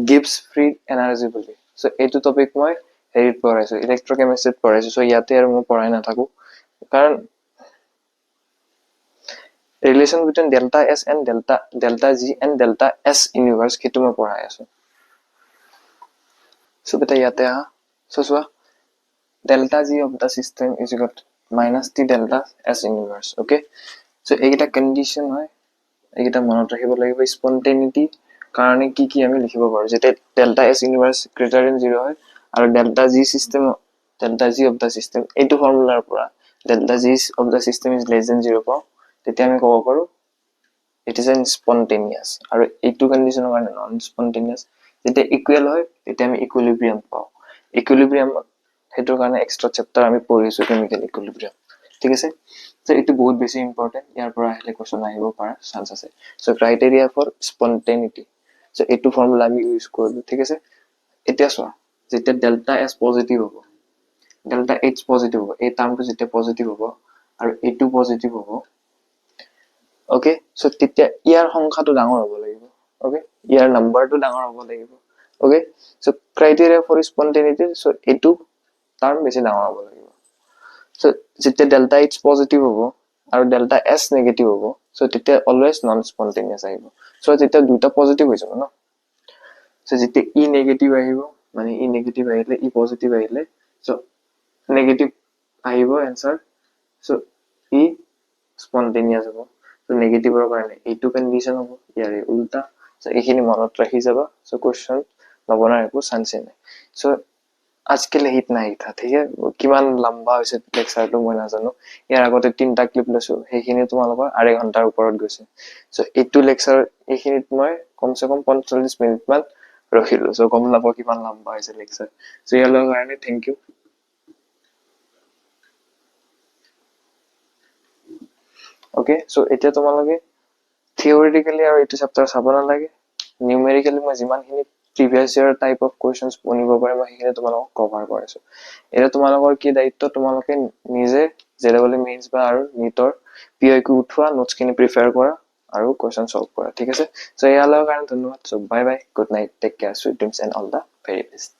Gibbs free energy বুলি। So এইটো টপিক মই হেৰিত পঢ়াইছো, ইলেক্ট্ৰকেমিষ্ট্ৰিত পঢ়াইছো। So ইয়াতে আৰু মই পঢ়াই নাথাকো, কাৰণ relation between delta S and delta G and delta S inverse সেইটো মই পঢ়াই আছো। So বেটা ইয়াতে আহা। So চোৱা delta G of the system is equal to minus T delta S inverse. Okay, so এইকেইটা কন্ডিশন হয়, এইকেইটা মনত ৰাখিব লাগিব। স্পন্টেনিটি কাৰণে কি কি আমি লিখিব পাৰো, যেটা delta S inverse greater than 0 হয় আৰু delta G system delta G of the system এইটো ফৰ্মুলাৰ পৰা delta G of the system is less than 0 পাও, তেতিয়া আমি ক'ব পাৰো it is an spontaneous, আৰু এইটো কন্ডিশনৰ কাৰণে নন স্পন্টেনিয়াস। যেতিয়া ইকুৱেল হয় তেতিয়া আমি ইকুইলিব্ৰিয়াম পাও। ইকুইলিব্ৰিয়াম হেতুৰ কাৰণে এক্সট্ৰা চেপ্টাৰ আমি পঢ়িছো, কেমিক্যাল ইকুইলিব্ৰিয়াম। ঠিক আছে, so এইটো বহুত বেছি ইম্পৰ্টেন্ট, ইয়াৰ পৰা আহিলে কোৱেশ্চন আহিব পাৰা চান্স আছে। so criteria for spontaneity, so এইটো ফৰ্মুলা আমি ইউজ কৰিলো। ঠিক আছে, এতিয়া চোৱা যেতিয়া ডেল্টা এস পজিটিভ হ'ব, ডেল্টা এইচ পজিটিভ হ'ব, এই টাৰ্মটো যেতিয়া পজিটিভ হ'ব আৰু এইটো পজিটিভ হ'ব, ওকে, সো তেতিয়া ইয়াৰ সংখ্যাটো ডাঙৰ হ'ব লাগিব। ওকে, ইয়াৰ নাম্বাৰটো ডাঙৰ হ'ব লাগিব। Okay, so criteria for spontaneity, so এইটো টাৰ্ম বেছি ডাঙৰ হ'ব লাগিব। সো যেতিয়া ডেল্টা এইচ পজিটিভ হ'ব আৰু ডেল্টা এস নেগেটিভ হ'ব, সো তেতিয়া অলৱেজ নন স্পন্টেনিয়াস আহিব। সো যেতিয়া দুটা পজিটিভ হৈ যাব ন, সো যেতিয়া ই নেগেটিভ আহিব, মানে ই নেগেটিভ আহিলে ই পজিটিভ আহিলে, সো নেগেটিভ আহিব এনসাৰ, সো ই স্পন্টেনিয়াস হ'ব। তো নেগেটিভৰ কাৰণে এইটো কন্ডিশন হ'ব, ইয়াৰে উল্টা। সো এইখিনি মনত ৰাখি যাবা। সো কোৱেশ্চন নবনাৰ একো চান্সে নাই। সো আজকে লিহিত নাই থা, ঠিক আছে। কিমান লম্বা হৈছে লেকচাৰটো মই নাজানো, ইয়াৰ আগতে 3টা ক্লিপ লৈছো, সেইখিনি তোমালোকৰ 2.5 ঘণ্টাৰ ওপৰত গৈছে। সো এইটো লেকচাৰ এইখিনিত মই কমসে কম 45 মিনিট মান ৰখিলো। সো গম নাপাও কিমান লম্বা হৈছে লেকচাৰ। সো ইয়াৰ কাৰণে থেংক ইউ। ওকে, সো এতিয়া তোমালোকে থিওৰিটিক্যালি আৰু এইটো চেপ্টাৰ চাব নালাগে, নিউমেৰিক্যালি মই যিমানখিনি প্ৰিভিয়াছ ইয়াৰ টাইপ অফ কুৱেশ্যনছ বনিব পাৰে মই সেইখিনি তোমালোকক কভাৰ কৰিছো। এতিয়া তোমালোকৰ কি দায়িত্ব, তোমালোকে নিজে জেডাবল মেইনছ বা আৰু নিটৰ পিআইকিউ উঠোৱা, নোটছখিনি প্ৰিপেয়াৰ কৰা আৰু কুৱেশ্যন সলভ কৰা। ঠিক আছে, সো ইয়াৰ কাৰণে ধন্যবাদ। So bye bye, good night, take care, sweet dreams and all the very best.